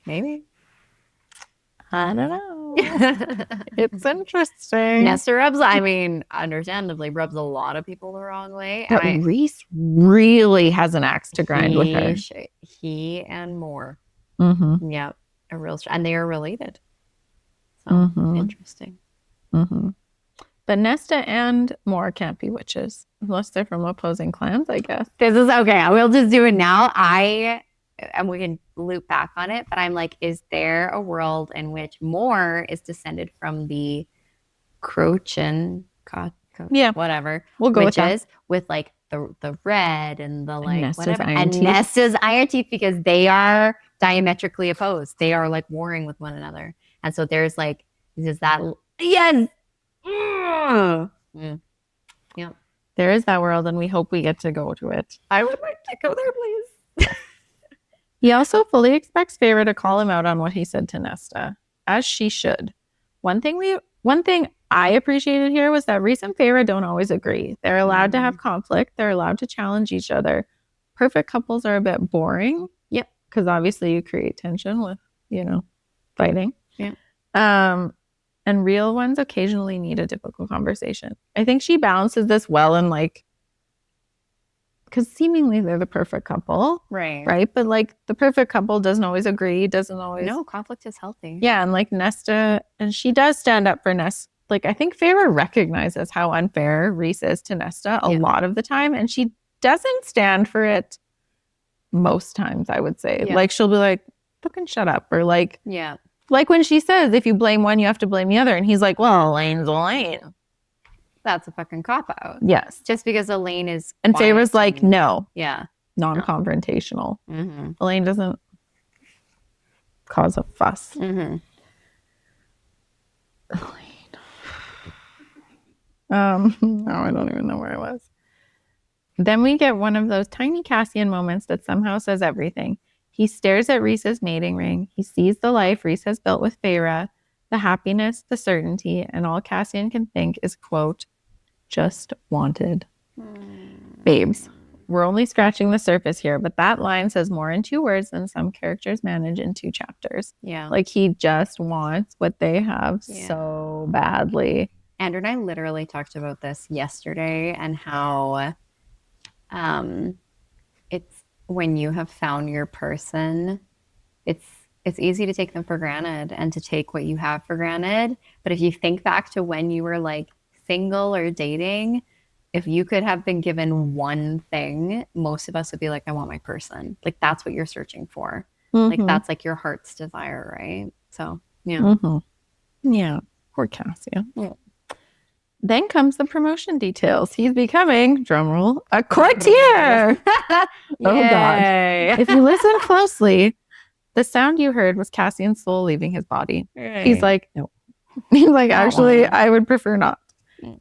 Maybe. I don't know. It's interesting. Nesta understandably rubs a lot of people the wrong way. But Rhys really has an axe to grind with her. He and more. Yeah, a real and they are related. So interesting. But Nesta and Moore can't be witches unless they're from opposing clans, I guess. This is okay. We'll just do it now. And we can loop back on it, but I'm like, is there a world in which Moore is descended from the Crochan, whatever, we'll go witches with like the red and the like Nesta's iron teeth, because they are diametrically opposed. They are like warring with one another, and so there's like, is that yes, yeah. There is that world, and we hope we get to go to it. I would like to go there, please. He also fully expects Feyre to call him out on what he said to Nesta, as she should. One thing I appreciated here was that Rhys and Feyre don't always agree. They're allowed to have conflict. They're allowed to challenge each other. Perfect couples are a bit boring. Yep. Because obviously you create tension with, fighting. Yeah. And real ones occasionally need a difficult conversation. I think she balances this well, and because seemingly they're the perfect couple. Right. But the perfect couple doesn't always agree, doesn't always. No, conflict is healthy. Yeah. And Nesta, and she does stand up for Nesta. I think Feyre recognizes how unfair Rhys is to Nesta a lot of the time. And she doesn't stand for it most times, I would say. Yeah. Like, she'll be like, fucking shut up. Or like when she says, if you blame one, you have to blame the other. And he's like, well, Elaine's Elaine. That's a fucking cop-out. Yes. Just because Elaine is And Feyre's like, no. Yeah. Non-confrontational. Mm-hmm. Elaine doesn't cause a fuss. Mm-hmm. No, I don't even know where I was. Then we get one of those tiny Cassian moments that somehow says everything. He stares at Rhys's mating ring. He sees the life Rhys has built with Feyre, the happiness, the certainty, and all Cassian can think is, quote, just wanted. Babes, we're only scratching the surface here, but that line says more in 2 words than some characters manage in 2 chapters. Yeah. Like, he just wants what they have so badly. Andrew and I literally talked about this yesterday, and how it's when you have found your person, it's easy to take them for granted and to take what you have for granted. But if you think back to when you were like single or dating, if you could have been given one thing, most of us would be like, I want my person. Like, that's what you're searching for. Like, that's like your heart's desire, right? So, yeah. Yeah. Poor Cassian. Yeah. Then comes the promotion details. He's becoming, drumroll, a courtier. Oh, God. If you listen closely, the sound you heard was Cassian's soul leaving his body. Right. He's like, no. He's like, actually, I would prefer not.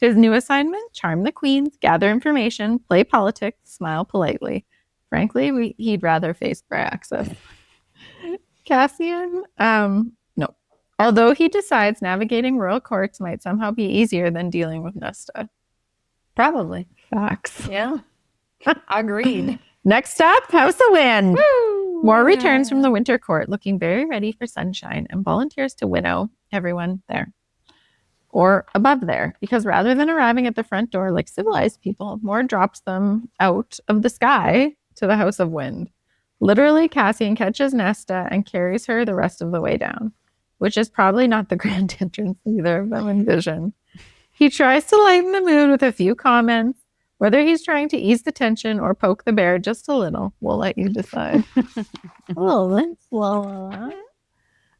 His new assignment, charm the queens, gather information, play politics, smile politely. Frankly, he'd rather face Bryaxis. Cassian, no. Although he decides navigating royal courts might somehow be easier than dealing with Nesta. Probably. Facts. Yeah. Agreed. Next up, House of Wind. Mor returns from the winter court looking very ready for sunshine and volunteers to winnow everyone there. Or above there, because rather than arriving at the front door like civilized people, Mor drops them out of the sky to the House of Wind. Literally, Cassian catches Nesta and carries her the rest of the way down, which is probably not the grand entrance either of them envision. He tries to lighten the mood with a few comments. Whether he's trying to ease the tension or poke the bear just a little, we'll let you decide.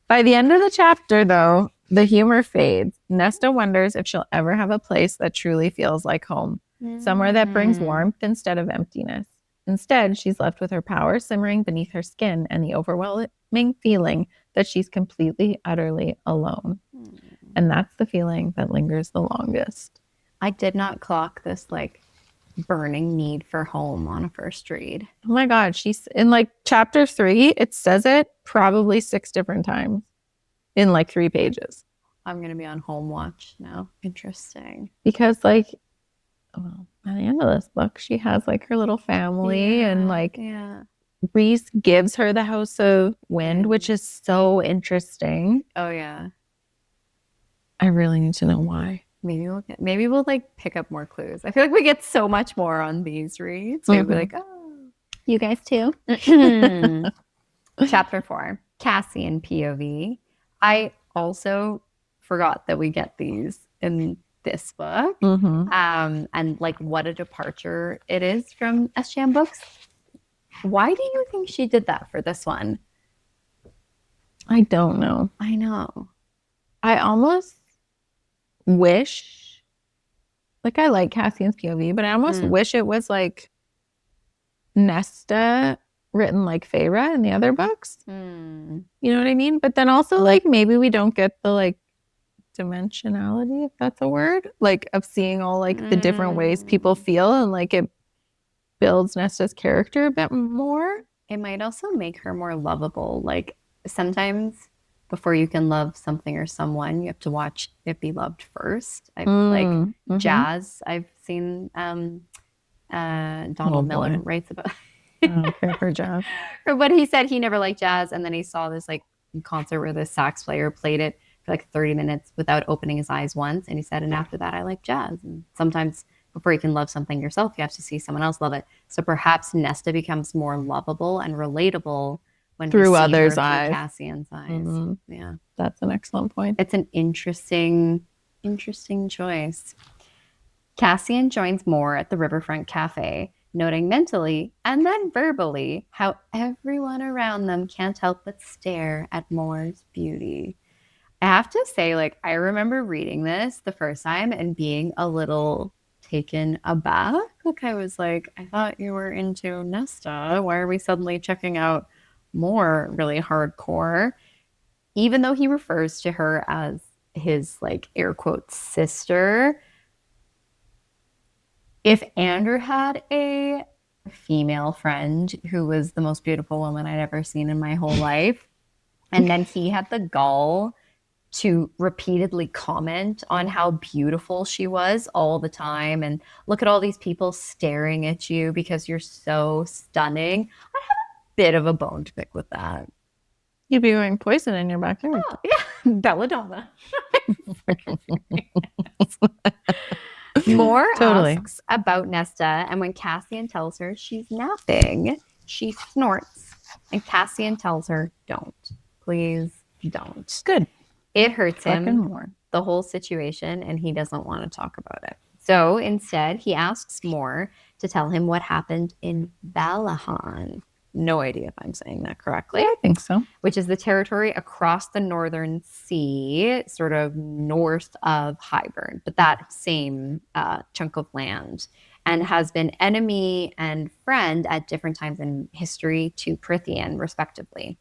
By the end of the chapter, though, the humor fades. Nesta wonders if she'll ever have a place that truly feels like home, somewhere that brings warmth instead of emptiness. Instead, she's left with her power simmering beneath her skin and the overwhelming feeling that she's completely, utterly alone. And that's the feeling that lingers the longest. I did not clock this, like, burning need for home on a first read. Oh my God. She's in like chapter 3. It says it probably 6 different times in like 3 pages. I'm going to be on home watch now. Interesting. Because like, well, at the end of this book, she has like her little family and like Rhys gives her the House of Wind, which is so interesting. Oh yeah. I really need to know why. Maybe we'll like pick up more clues. I feel like we get so much more on these reads. Maybe we're like, oh, you guys too. Chapter 4, Cassian POV. I also forgot that we get these in this book. And like what a departure it is from SJM Books. Why do you think she did that for this one? I don't know. I know. I almost wish, like, I like Cassian's POV, but I almost wish it was like Nesta written like Feyre in the other books. You know what I mean? But then also like maybe we don't get the like dimensionality, if that's a word, like of seeing all like the different ways people feel, and like it builds Nesta's character a bit more. It might also make her more lovable. Like sometimes before you can love something or someone, you have to watch it be loved first. Like Jazz, I've seen Donald Miller writes about for Jazz. But he said he never liked jazz, and then he saw this like concert where the sax player played it for like 30 minutes without opening his eyes once, and he said, and after that I like jazz. And sometimes before you can love something yourself, you have to see someone else love it. So perhaps Nesta becomes more lovable and relatable when through others' eyes, through Cassian's eyes. Yeah, that's an excellent point. It's an interesting choice. Cassian joins Mor at the Riverfront Cafe. noting mentally and then verbally how everyone around them can't help but stare at Moore's beauty. I have to say, like, I remember reading this the first time and being a little taken aback. Like, I was like, I thought you were into Nesta. Why are we suddenly checking out Moore really hardcore? Even though he refers to her as his, like, air quotes, sister. If Andrew had a female friend who was the most beautiful woman I'd ever seen in my whole life, and then he had the gall to repeatedly comment on how beautiful she was all the time and look at all these people staring at you because you're so stunning, I have a bit of a bone to pick with that. You'd be wearing poison in your backyard. Oh, yeah. Belladonna. Moore Totally. asks about Nesta, and when Cassian tells her she's napping, she snorts, and Cassian tells her, don't. Please don't. Good. It hurts Fucking him, Moore. the whole situation, and he doesn't want to talk about it. So instead, he asks Moore to tell him what happened in Balahan. No idea if I'm saying that correctly. Yeah, I think so. Which is the territory across the Northern Sea, sort of north of Highburn, but that same chunk of land, and has been enemy and friend at different times in history to Prithian, respectively.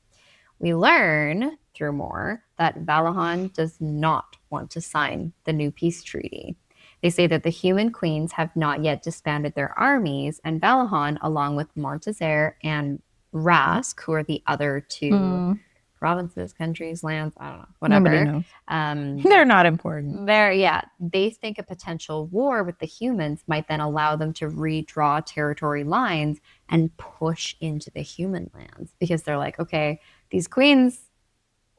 We learn through Moore that Balahan does not want to sign the new peace treaty. They say that the human queens have not yet disbanded their armies, and Balahan, along with Montezer and Rask, who are the other two provinces, countries, lands, I don't know, whatever. Nobody knows. They're not important. They think a potential war with the humans might then allow them to redraw territory lines and push into the human lands, because they're like, okay, these queens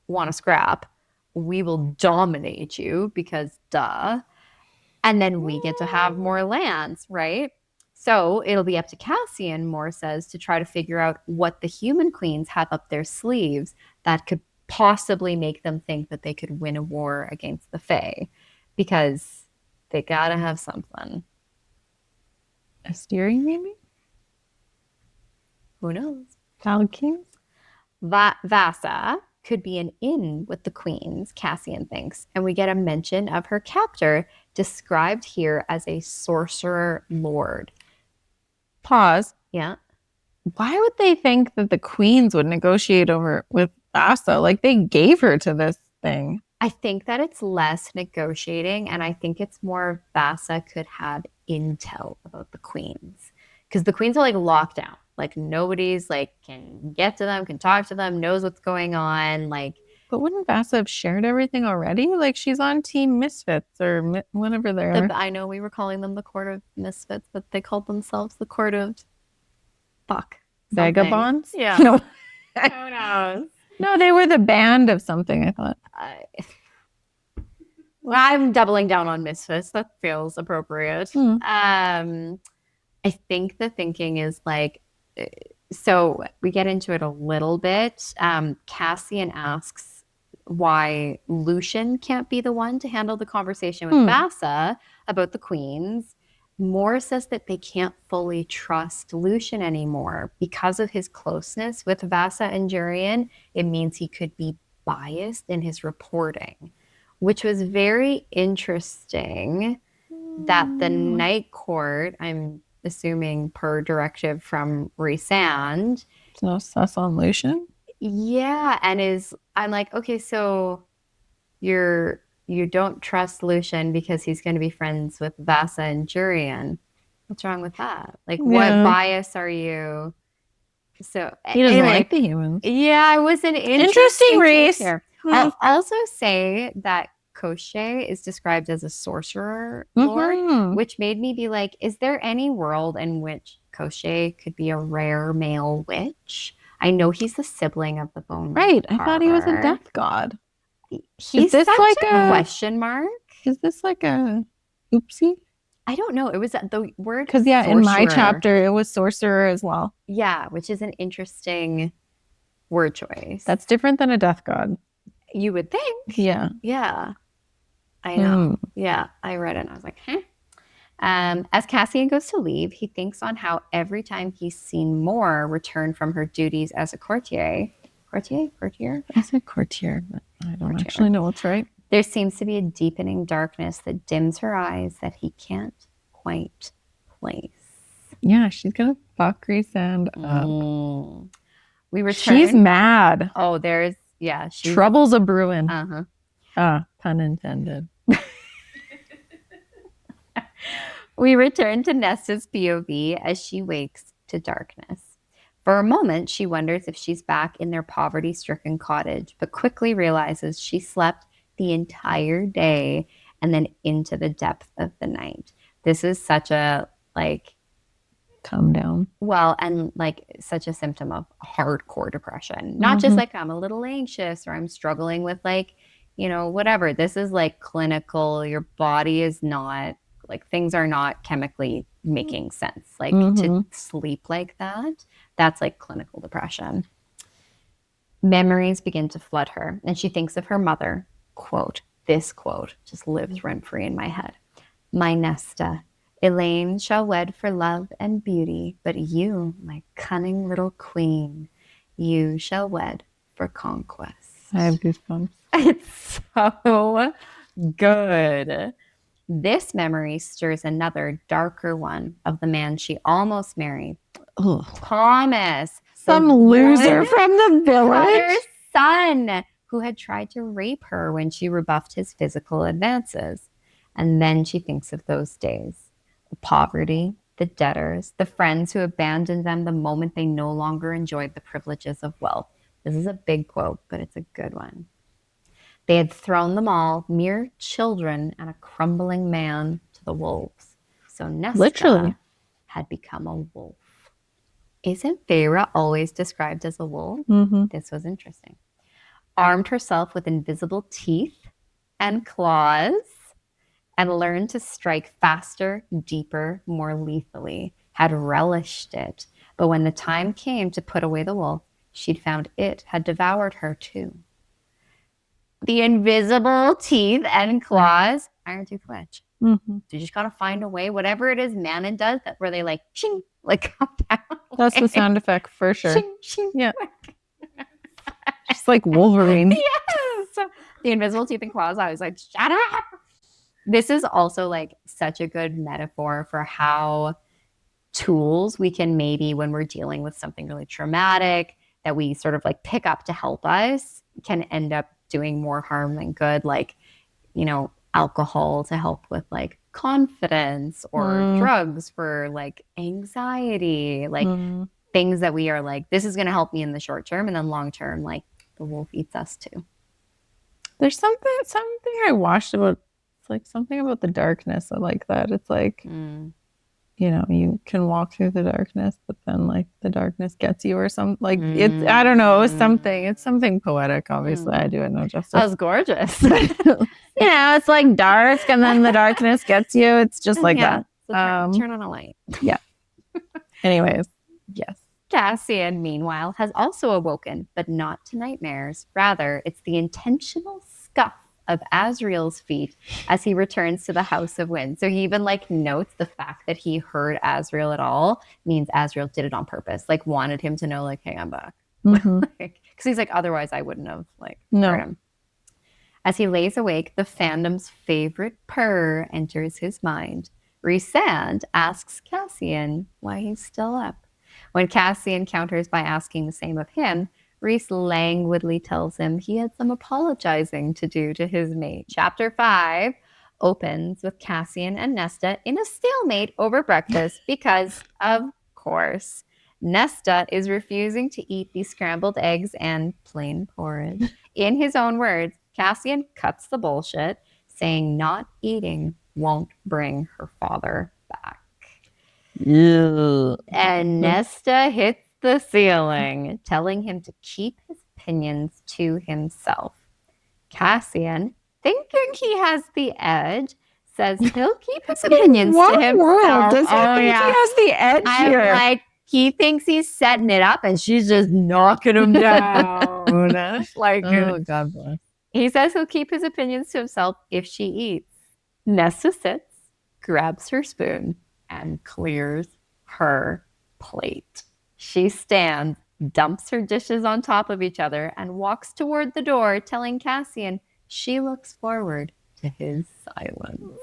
want to scrap. We will dominate you because duh. And then we get to have more lands, right? So it'll be up to Cassian, Moore says, to try to figure out what the human queens have up their sleeves that could possibly make them think that they could win a war against the Fae, because they gotta have something. A steering, maybe? Who knows? Falcons? Vasa could be an in with the queens, Cassian thinks, and we get a mention of her captor described here as a sorcerer lord. Pause. Yeah. Why would they think that the queens would negotiate over with Vasa? Like, they gave her to this thing. I think that it's less negotiating, and I think it's more Vasa could have intel about the queens, because the queens are like locked down. Like, nobody's like can get to them, can talk to them, knows what's going on. Like, but wouldn't Vasa have shared everything already? Like, she's on Team Misfits or whatever they are. I know we were calling them the Court of Misfits, but they called themselves the Court of fuck something. Vagabonds? Yeah. No. Who knows? No, they were the band of something, I thought. Well, I'm doubling down on Misfits. That feels appropriate. I think the thinking is like, so we get into it a little bit. Cassian asks why Lucian can't be the one to handle the conversation with Vasa about the queens. Moore says that they can't fully trust Lucian anymore because of his closeness with Vasa and Jurian. It means he could be biased in his reporting, which was very interesting. That the Night Court, I'm assuming per directive from RHYSAND. No sus on Lucian? Yeah, and I'm like, okay, so you don't trust Lucian because he's going to be friends with Vasa and Jurian. What's wrong with that? Like, what bias are you? So he doesn't like the humans. Yeah, it was an interesting race. I'll also say that Koshé is described as a sorcerer lord, which made me be like, is there any world in which Koshé could be a rare male witch? I know he's the sibling of the bone. Right. I thought he was a death god. He's such like a question mark. Is this like a oopsie? I don't know. It was the word because in my chapter it was sorcerer as well. Yeah, which is an interesting word choice. That's different than a death god. You would think. Yeah. Yeah. I know. Yeah, I read it and I was like, As Cassian goes to leave, he thinks on how every time he's seen Moore return from her duties as a courtier. I said courtier, but I don't Courtier. actually know what's right. There seems to be a deepening darkness that dims her eyes that he can't quite place. Yeah, she's gonna fuck RHYSAND up. We return. She's mad. Oh, there's she's Trouble's a brewing. Pun intended. We return to Nesta's POV as she wakes to darkness. For a moment, she wonders if she's back in their poverty-stricken cottage, but quickly realizes she slept the entire day and then into the depth of the night. This is such a, like... Calm down. Well, and like such a symptom of hardcore depression. Not just like I'm a little anxious or I'm struggling with like, you know, whatever. This is like clinical. Your body is not... Like things are not chemically making sense. Like to sleep like that, that's like clinical depression. Memories begin to flood her and she thinks of her mother. Quote, this quote just lives rent-free in my head. My Nesta, Elaine shall wed for love and beauty, but you, my cunning little queen, you shall wed for conquest. I have goosebumps. It's so good. This memory stirs another darker one of the man she almost married. Ugh. Thomas. Some loser from the village. Her son, who had tried to rape her when she rebuffed his physical advances. And then she thinks of those days. The poverty, the debtors, the friends who abandoned them the moment they no longer enjoyed the privileges of wealth. This is a big quote, but it's a good one. They had thrown them all, mere children and a crumbling man, to the wolves. So Nesta literally had become a wolf. Isn't Feyre always described as a wolf? This was interesting. Armed herself with invisible teeth and claws and learned to strike faster, deeper, more lethally, had relished it. But when the time came to put away the wolf, she'd found it had devoured her too. The invisible teeth and claws, iron tooth witch. You just gotta find a way, whatever it is Manon does, that where they like shing, like come down. That's the sound effect for sure. Shing, shing. Yeah. Just like Wolverine. Yes. The invisible teeth and claws, I was like, shut up. This is also like such a good metaphor for how tools we can maybe, when we're dealing with something really traumatic that we sort of like pick up to help us, can end up doing more harm than good. Like, you know, alcohol to help with like confidence, or drugs for like anxiety, like things that we are like, this is going to help me in the short term, and then long term, like the wolf eats us too. There's something I watched about, it's like something about the darkness. I like that. It's like, you know, you can walk through the darkness, but then like the darkness gets you or something. Like it's, I don't know, it's something poetic. Obviously, I do it no justice. That was gorgeous. You know, it's like dark and then the darkness gets you. It's just like that. So turn on a light. Yeah. Anyways, yes. Cassian, meanwhile, has also awoken, but not to nightmares. Rather, it's the intentional scuff of Asriel's feet as he returns to the House of Wind. So he even like notes the fact that he heard Asriel at all means Asriel did it on purpose, like wanted him to know like, hey, I'm back. Like, because he's like, otherwise I wouldn't have like heard him. As he lays awake, the fandom's favorite purr enters his mind. Rhysand asks Cassian why he's still up. When Cassian counters by asking the same of him, Rhys languidly tells him he had some apologizing to do to his mate. Chapter 5 opens with Cassian and Nesta in a stalemate over breakfast because, of course, Nesta is refusing to eat these scrambled eggs and plain porridge. In his own words, Cassian cuts the bullshit, saying not eating won't bring her father back. Yeah. And Nesta hits the ceiling, telling him to keep his opinions to himself. Cassian, thinking he has the edge, says he'll keep his opinions to himself. World does he think he has the edge here? Like, he thinks he's setting it up and she's just knocking him down. Like, oh, God bless. He says he'll keep his opinions to himself if she eats. Nesta sits, grabs her spoon, and clears her plate. She stands, dumps her dishes on top of each other, and walks toward the door, telling Cassian she looks forward to his silence.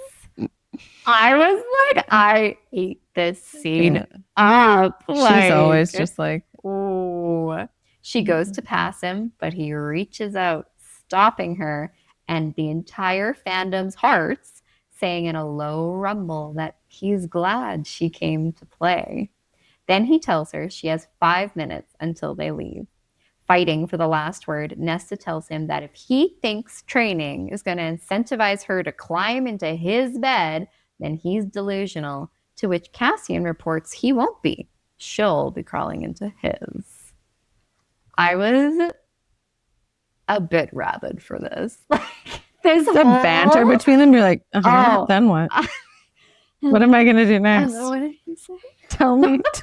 I was like, I ate this scene up. She's always just like, ooh. She goes to pass him, but he reaches out, stopping her, and the entire fandom's hearts saying in a low rumble that he's glad she came to play. Then he tells her she has 5 minutes until they leave. Fighting for the last word, Nesta tells him that if he thinks training is going to incentivize her to climb into his bed, then he's delusional, to which Cassian reports he won't be. She'll be crawling into his. I was a bit rabid for this. There's the banter between them. You're like, then what? What am I going to do next? What did he say? Tell me. It's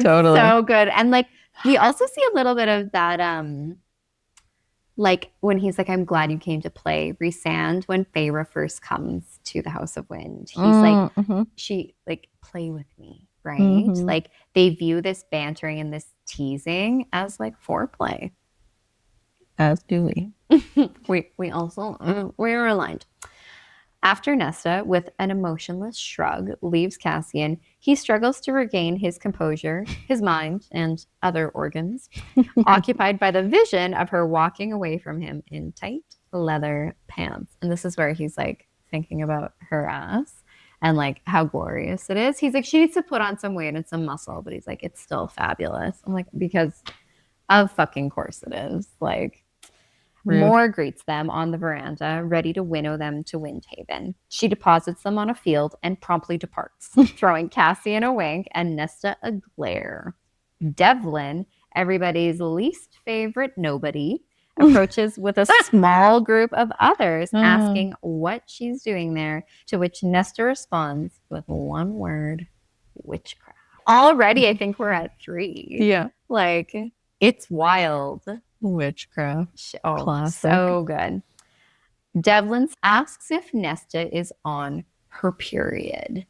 Totally. so good. And like, we also see a little bit of that, like when he's like, I'm glad you came to play RHYSAND, when Feyre first comes to the House of Wind. He's like, she like, play with me, right? Like they view this bantering and this teasing as like foreplay. As do we. We also, we're aligned. After Nesta, with an emotionless shrug, leaves Cassian, he struggles to regain his composure, his mind, and other organs, occupied by the vision of her walking away from him in tight leather pants. And this is where he's like thinking about her ass and like how glorious it is. He's like, she needs to put on some weight and some muscle, but he's like, it's still fabulous. I'm like, because of fucking course it is. Like, rude. Moore greets them on the veranda, ready to winnow them to Windhaven. She deposits them on a field and promptly departs, throwing Cassian a wink and Nesta a glare. Devlin, everybody's least favorite nobody, approaches with a small group of others, asking what she's doing there, to which Nesta responds with one word: witchcraft. Already, I think we're at 3. Yeah. Like, it's wild. Witchcraft. Oh, Classic. so good. Devlin asks if Nesta is on her period.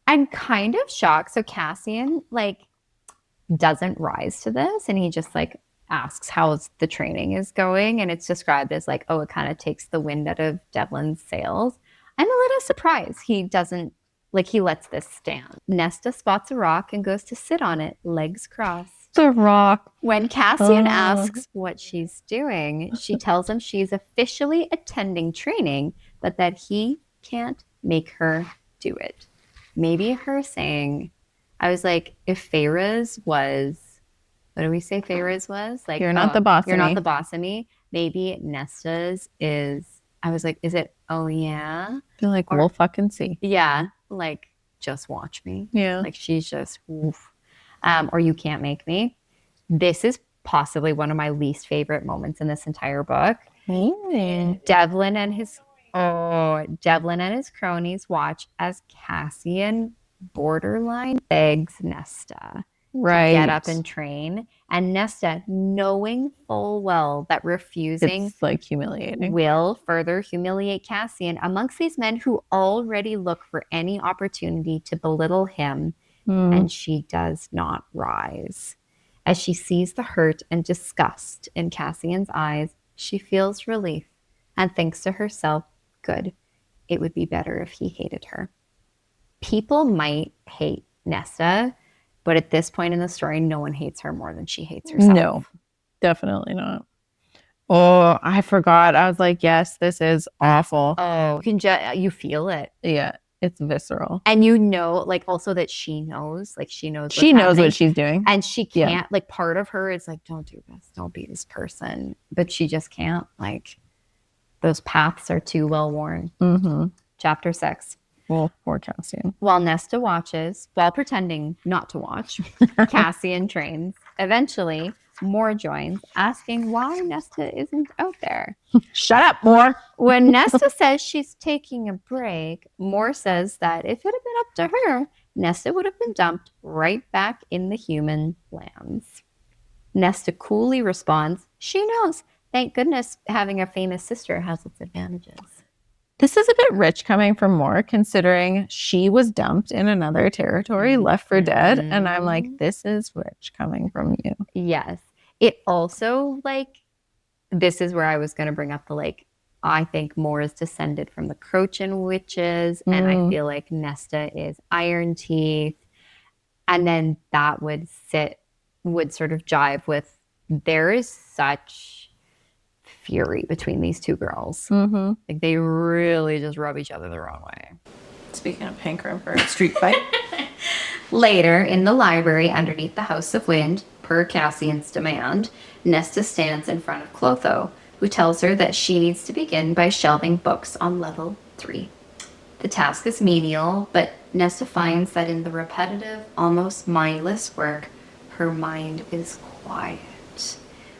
I'm kind of shocked. So Cassian like doesn't rise to this, and he just like asks how the training is going, and it's described as like, oh, it kind of takes the wind out of Devlin's sails. I'm a little surprised he doesn't, like, he lets this stand. Nesta spots a rock and goes to sit on it, legs crossed. The rock. When Cassian asks what she's doing, she tells him she's officially attending training, but that he can't make her do it. Maybe her saying, I was like, if Feyre's was, what do we say Feyre's was? Like, you're not the boss You're of me. not the boss of me. Maybe Nesta's is, I was like, is it, oh yeah? They're like, we'll fucking see. Yeah, like, just watch me. Yeah. Like, she's just, oof. Or you can't make me. This is possibly one of my least favorite moments in this entire book. Devlin and his cronies watch as Cassian borderline begs Nesta to get up and train, and Nesta, knowing full well that refusing it's like humiliating, will further humiliate Cassian amongst these men who already look for any opportunity to belittle him. And she does not rise. As she sees the hurt and disgust in Cassian's eyes, she feels relief and thinks to herself, good, it would be better if he hated her. People might hate Nesta, but at this point in the story, no one hates her more than she hates herself. No, definitely not. Oh, I forgot. I was like, yes, this is awful. Oh, you feel it. Yeah. It's visceral. And you know, like, also that she knows what she's doing. And she can't, like, part of her is like, don't do this. Don't be this person. But she just can't. Like, those paths are too well worn. Chapter 6. Well, poor Cassian. While Nesta watches, while pretending not to watch, Cassian trains. Eventually, Moore joins, asking why Nesta isn't out there. Shut up, Moore. When Nesta says she's taking a break, Moore says that if it had been up to her, Nesta would have been dumped right back in the human lands. Nesta coolly responds, she knows. Thank goodness having a famous sister has its advantages. this is a bit rich coming from Moore, considering she was dumped in another territory, left for dead. And I'm like, this is rich coming from you. Yes. It also, like, this is where I was going to bring up the, like, I think Moore is descended from the Crochin witches. And I feel like Nesta is Iron Teeth. And then that would sort of jive with, there is such fury between these two girls. Like, they really just rub each other the wrong way. Speaking of hankering for a street fight. Later, in the library underneath the House of Wind, per Cassian's demand, Nesta stands in front of Clotho, who tells her that she needs to begin by shelving books on level 3. The task is menial, but Nesta finds that in the repetitive, almost mindless work, her mind is quiet.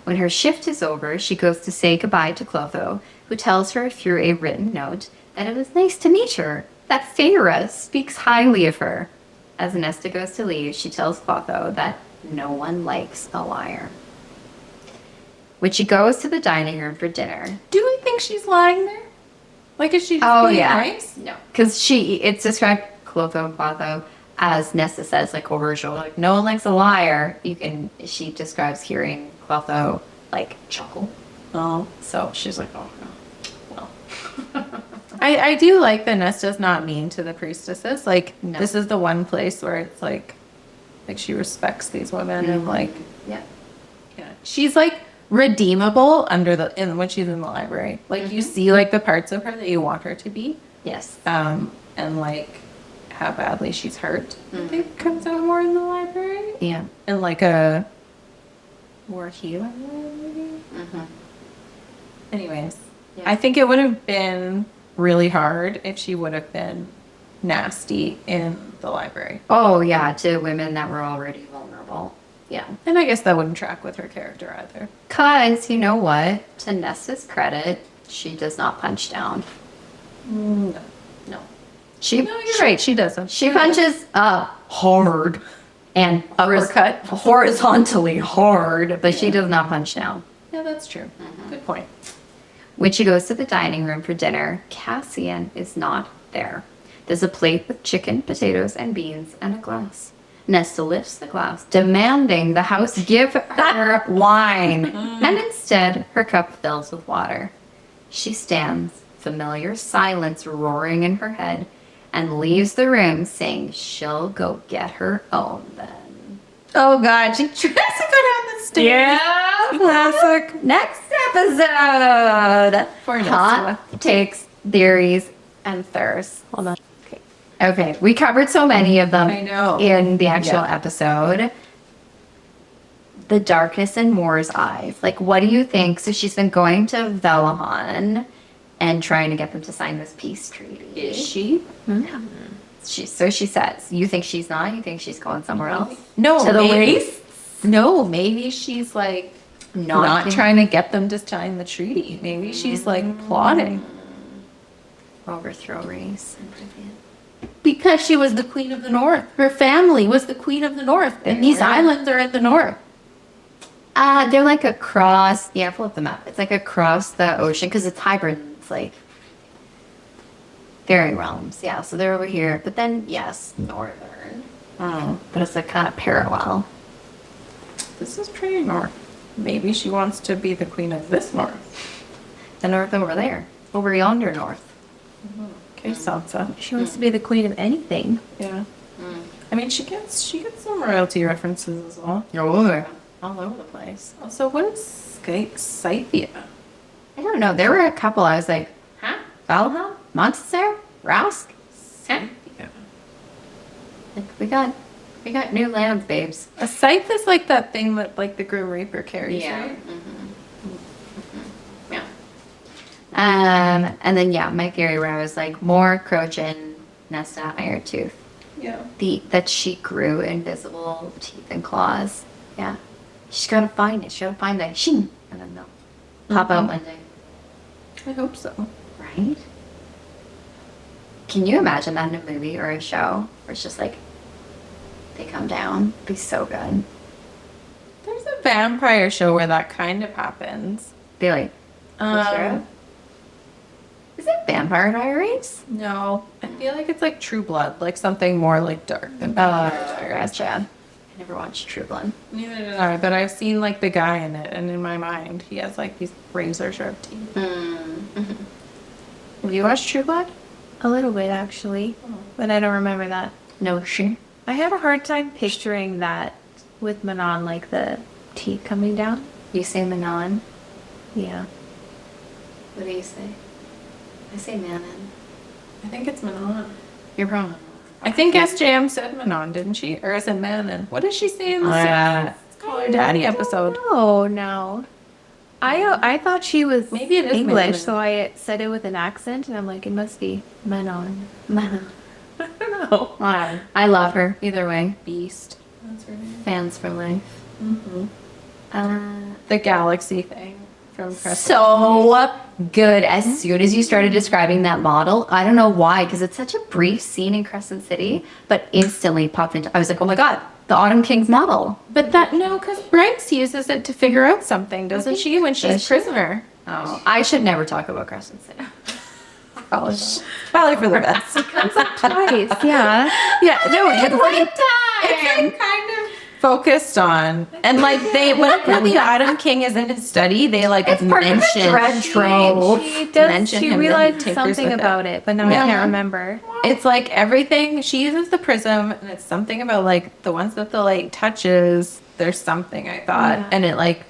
When her shift is over, she goes to say goodbye to Clotho, who tells her through a written note that it was nice to meet her, that Feyre speaks highly of her. As Nesta goes to leave, she tells Clotho that no one likes a liar. When she goes to the dining room for dinner... Do we think she's lying there? Like, is she just being nice? No. Because it's described Clotho, as Nesta says, like, over her shoulder, like, no one likes a liar. She describes hearing Clotho, like, chuckle. Oh. So she's like, oh, no. Well. I do like that Nesta's not mean to the priestesses. Like, this is the one place where it's like she respects these women and, like... Yeah. She's, like, redeemable when she's in the library. Like, you see, like, the parts of her that you want her to be. Yes. And, like, how badly she's hurt. I think it comes out more in the library. Yeah. And, like, a more healing way, maybe. Anyways, I think it would have been really hard if she would have been nasty in the library. Oh, yeah, to women that were already vulnerable. Yeah. And I guess that wouldn't track with her character either. Because, you know what? To Nesta's credit, she does not punch down. No. No, you're right. She doesn't. She punches hard and uppercut horizontally hard, but she does not punch down. Yeah, that's true. Good point. When she goes to the dining room for dinner, Cassian is not there. There's a plate with chicken, potatoes, and beans, and a glass. Nesta lifts the glass, demanding the house give her wine, and instead her cup fills with water. She stands, familiar silence roaring in her head, and leaves the room saying she'll go get her own then. Oh, God. She tries to go down the stairs. Yeah. Classic. Next episode. For Hot takes, theories, and thirst. Hold on. Okay, we covered so many of them I know. in the actual episode. The darkness in Moore's eyes. Like, what do you think? So she's been going to Velamon and trying to get them to sign this peace treaty. Is she? Yeah. So she says, you think she's not? You think she's going somewhere else? No. To the waste? No, maybe she's like not trying to get them to sign the treaty. Maybe she's like plotting. Overthrow race. Because she was the queen of the north. Her family was the queen of the north. And these islands are in the north. They're like across, flip them up. It's like across the ocean because it's hybrid. It's like fairy realms. Yeah, so they're over here. But then, yes, northern. But it's like kind of parallel. This is pretty north. Maybe she wants to be the queen of this north. The north over there. Over yonder north. Okay, Sansa. She wants to be the queen of anything. Yeah. I mean, she gets some royalty references as well. Oh, All over the place. Also, what is Scythia? I don't know. There were a couple. I was like, huh? Valhalla? Montessor? Rousk? Scythia. Like, we got new lands, babes. A scythe is like that thing that like the Grim Reaper carries, right? Yeah. And then my theory where I was like more Crochin, Nesta, Irontooth. Yeah. That she grew invisible teeth and claws. Yeah. She's gotta find it. She gotta find that shing, and then they'll pop out one day. I hope so. Right? Can you imagine that in a movie or a show where it's just like they come down? It'd be so good. There's a vampire show where that kind of happens. Billy. Is Is it Vampire Diaries? No, I feel like it's like True Blood, like something more like dark than Gotcha. I never watched True Blood. Neither did I, but I've seen like the guy in it, and in my mind, he has like these razor sharp teeth. Mm-hmm. Have you watched True Blood? A little bit, actually, but I don't remember that. No shit. I had a hard time picturing that with Manon, like the teeth coming down. You say Manon? Yeah. What do you say? I say Manon. I think it's Manon. You're wrong. I think SJM said Manon, didn't she? Or is it Manon? What does she say in the Call Her Daddy episode? Oh no. I thought she was Maybe it is English, Manon. so I said it with an accent, and I'm like, it must be Manon. Manon. I don't know. I love her. Either way. Beast. That's her name. Fans for life. The galaxy thing from Crescent. So good. As soon as you started describing that model, I don't know why, because it's such a brief scene in Crescent City, but instantly popped into. I was like, oh my god, the Autumn King's model. But that, no, because Bryce uses it to figure out something, doesn't she, when she's Does she? prisoner? Oh, I should never talk about Crescent City. Probably for the best. Twice, yeah. Yeah, no, it's like kind of focused on, and like they, whenever the Autumn King is in his study, they like mention Dread Train. She realized something about it, but now I can't remember. It's like everything, she uses the prism, and it's something about like the ones that the light touches, there's something I thought, Yeah. and it like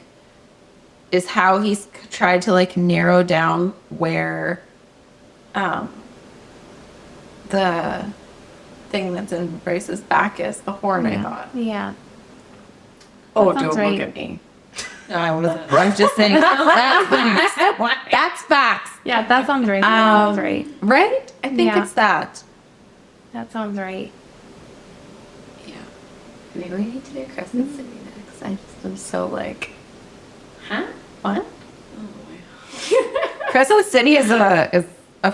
is how he's tried to like narrow down where the thing that's in Bryce's back is, the horn, I thought. Yeah. Oh, sounds don't right. look at me. No, I wasn't. I'm just saying that's facts. That's facts. Yeah, that sounds right. That sounds right. Right? I think Yeah. it's that. That sounds right. Yeah. Maybe we need to do Crescent City next. I just am so like, huh? What? Crescent City is a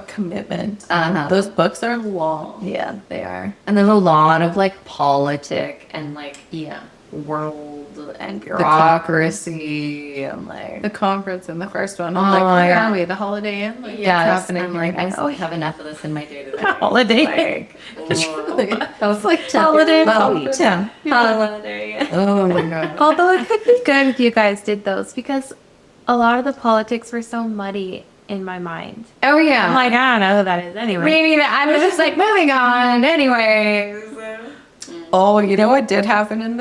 commitment. Uh-huh. Those books are long. Yeah, they are. And there's a lot of like politic and like world and bureaucracy and like The conference in the first one. Oh, I'm like, where yeah. are we? The Holiday Inn? Like, yeah, what's happening? I'm like, I right now? have enough of this in my day to day. Holiday Inn. That was like Holiday Inn. Yeah. Holiday. Oh my god. Although it could be good if you guys did those, because a lot of the politics were so muddy in my mind. Oh yeah. I'm like, I don't know who that is anyway. Maybe I was just like moving on. Anyways. Oh, you know what did happen in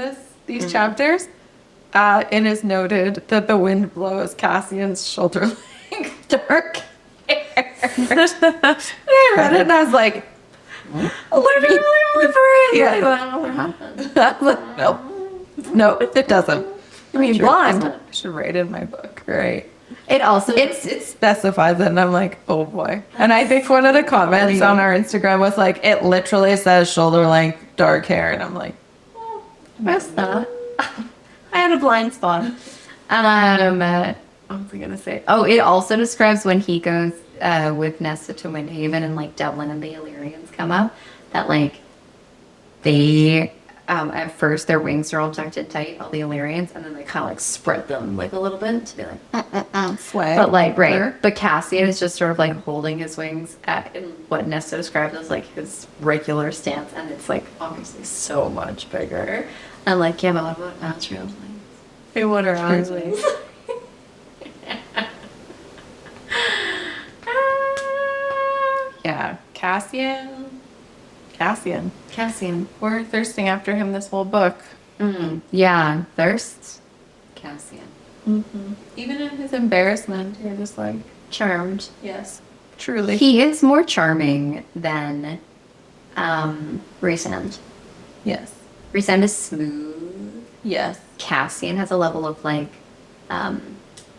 these chapters? It is noted that the wind blows Cassian's shoulder length dark hair. I read it and I was like, Literally over it. Yeah. What happened? no, it doesn't. I mean, blonde. I should write it in my book, right? It also It specifies it, and I'm like, oh boy. And I think one of the comments on our Instagram was like, it literally says shoulder length, dark hair, and I'm like, messed up. I had a blind spot. What was I gonna say? Oh, it also describes when he goes with Nesta to Windhaven and like Devlin and the Illyrians come up. That like they at first their wings are all tucked in tight, all the Illyrians, and then they kind of like spread them like a little bit to be like swag. But like but Cassian is just sort of like holding his wings at in what Nesta described as like his regular stance, and it's like obviously so much bigger. And like, yeah, but what about Asriel's wings? Hey, what are ours? Yeah, Cassian. We're thirsting after him this whole book. Yeah, thirst. Cassian. Even in his embarrassment, you're just like, Charmed. yes, truly. He is more charming than Rhysand. Yes. Rhysand is smooth. Yes. Cassian has a level of like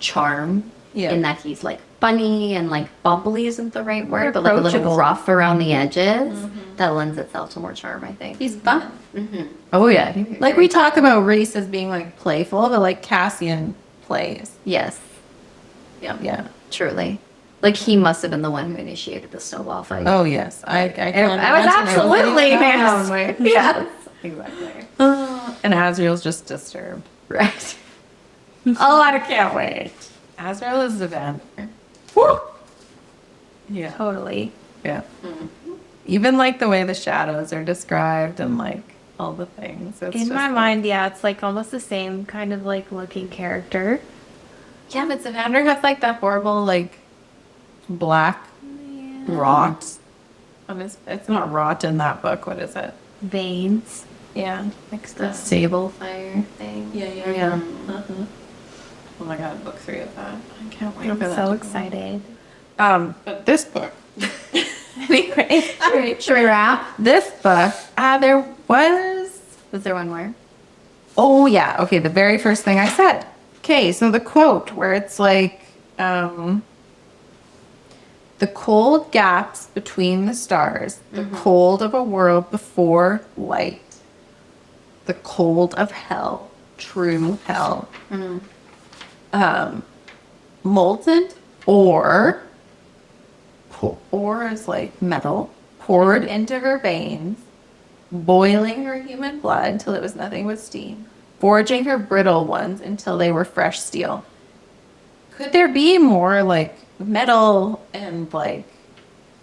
charm Yeah. in that he's like funny and like bubbly isn't the right word, but like a little Approachable. rough around the edges. That lends itself to more charm, I think. He's fun. Oh yeah, Like we talk about Reese as being like playful, but like Cassian plays. yes, Yeah. truly. Like he must have been the one who initiated the snowball fight. Oh yes. I I was absolutely man. man. Yes, exactly. And Azriel's just disturbed. Right. Oh, I can't wait. Azriel is the vampire. Yeah. Totally. Yeah. Even like the way the shadows are described and like all the things. It's In just my like- mind, yeah, it's like almost the same kind of like looking character. Yeah, but Savander has like that horrible like black rot on his. It's not rot in that book. What is it? Veins. Yeah, like The stuff. sable fire thing. Yeah. Uh-huh. Oh my god, book 3 of that. I can't wait I'm for that. so to excited. But this book. Anyway, All right, should we wrap? this book, there was. Was there one more? Oh yeah, okay. The very first thing I said. Okay, so the quote where it's like, the cold gaps between the stars, the cold of a world before light, the cold of hell, true hell. Molten ore is like metal, poured into her veins, boiling her human blood until it was nothing but steam, forging her brittle ones until they were fresh steel. Could there be more like metal and like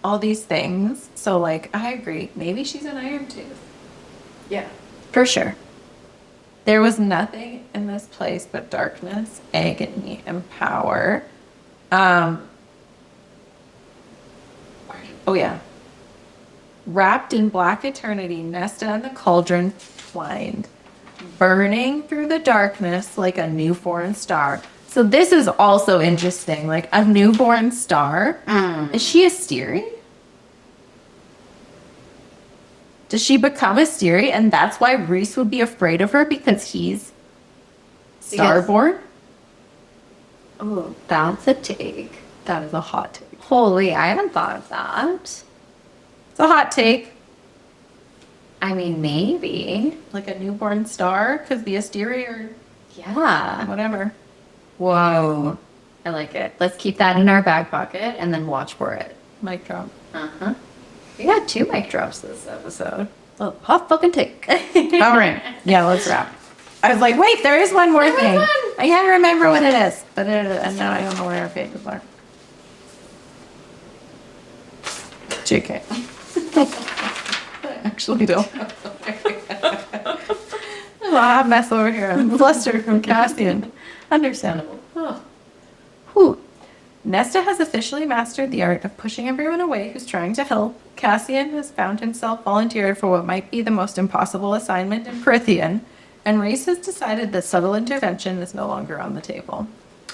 all these things? So like I agree, maybe she's an iron tooth. Yeah. For sure. There was nothing in this place but darkness, agony, and power. Oh yeah. Wrapped in black eternity, Nesta and the cauldron twined, burning through the darkness like a newborn star. So this is also interesting, like a newborn star. Is she a Styri? Does she become a Styri, and that's why Rhys would be afraid of her because he's starborn? Oh, that's a take. That is a hot take. Holy, I haven't thought of that. It's a hot take. I mean, maybe. Like a newborn star could be a Styri or Yeah. whatever. Whoa. I like it. Let's keep that in our back pocket and then watch for it. Mic drop. Uh-huh. We got 2 mic drops this episode. Oh, hot fucking take. All right. Yeah, let's wrap. I was like, wait, there is one more thing. I can't remember what it is, but and now I don't know where our papers are. JK. I actually don't. A hot mess over here. I'm flustered from Cassian. Understandable. Oh. Whew. Nesta has officially mastered the art of pushing everyone away who's trying to help. Cassian has found himself volunteered for what might be the most impossible assignment in Prithian, and Rhys has decided that subtle intervention is no longer on the table.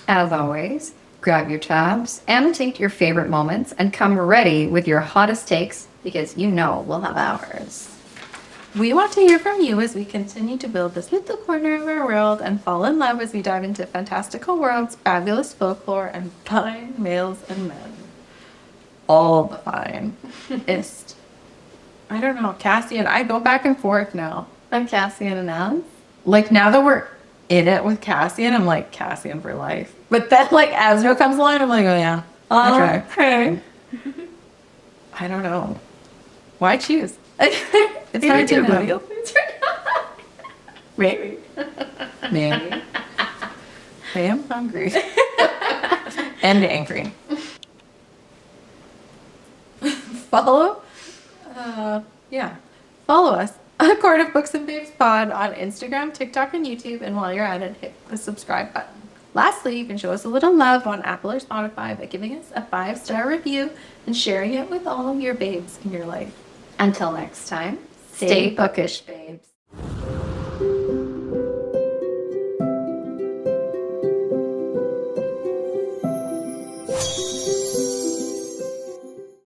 As always, grab your tabs, annotate your favorite moments, and come ready with your hottest takes because you know we'll have ours. We want to hear from you as we continue to build this little corner of our world and fall in love as we dive into fantastical worlds, fabulous folklore, and fine males and men. All the finest. I don't know, Cassian, I go back and forth now. I'm Cassian and Anne. Like, now that we're in it with Cassian, I'm like, Cassian for life. But then, like, Azra comes along, I'm like, oh yeah, I try. Okay. I don't know. Why choose? It's hard to know. Maybe. Maybe. I am hungry. And angry. Follow us at Court of Books and Babes Pod on Instagram, TikTok, and YouTube. And while you're at it, hit the subscribe button. Lastly, you can show us a little love on Apple or Spotify by giving us a 5-star review and sharing it with all of your babes in your life. Until next time, stay bookish, babes.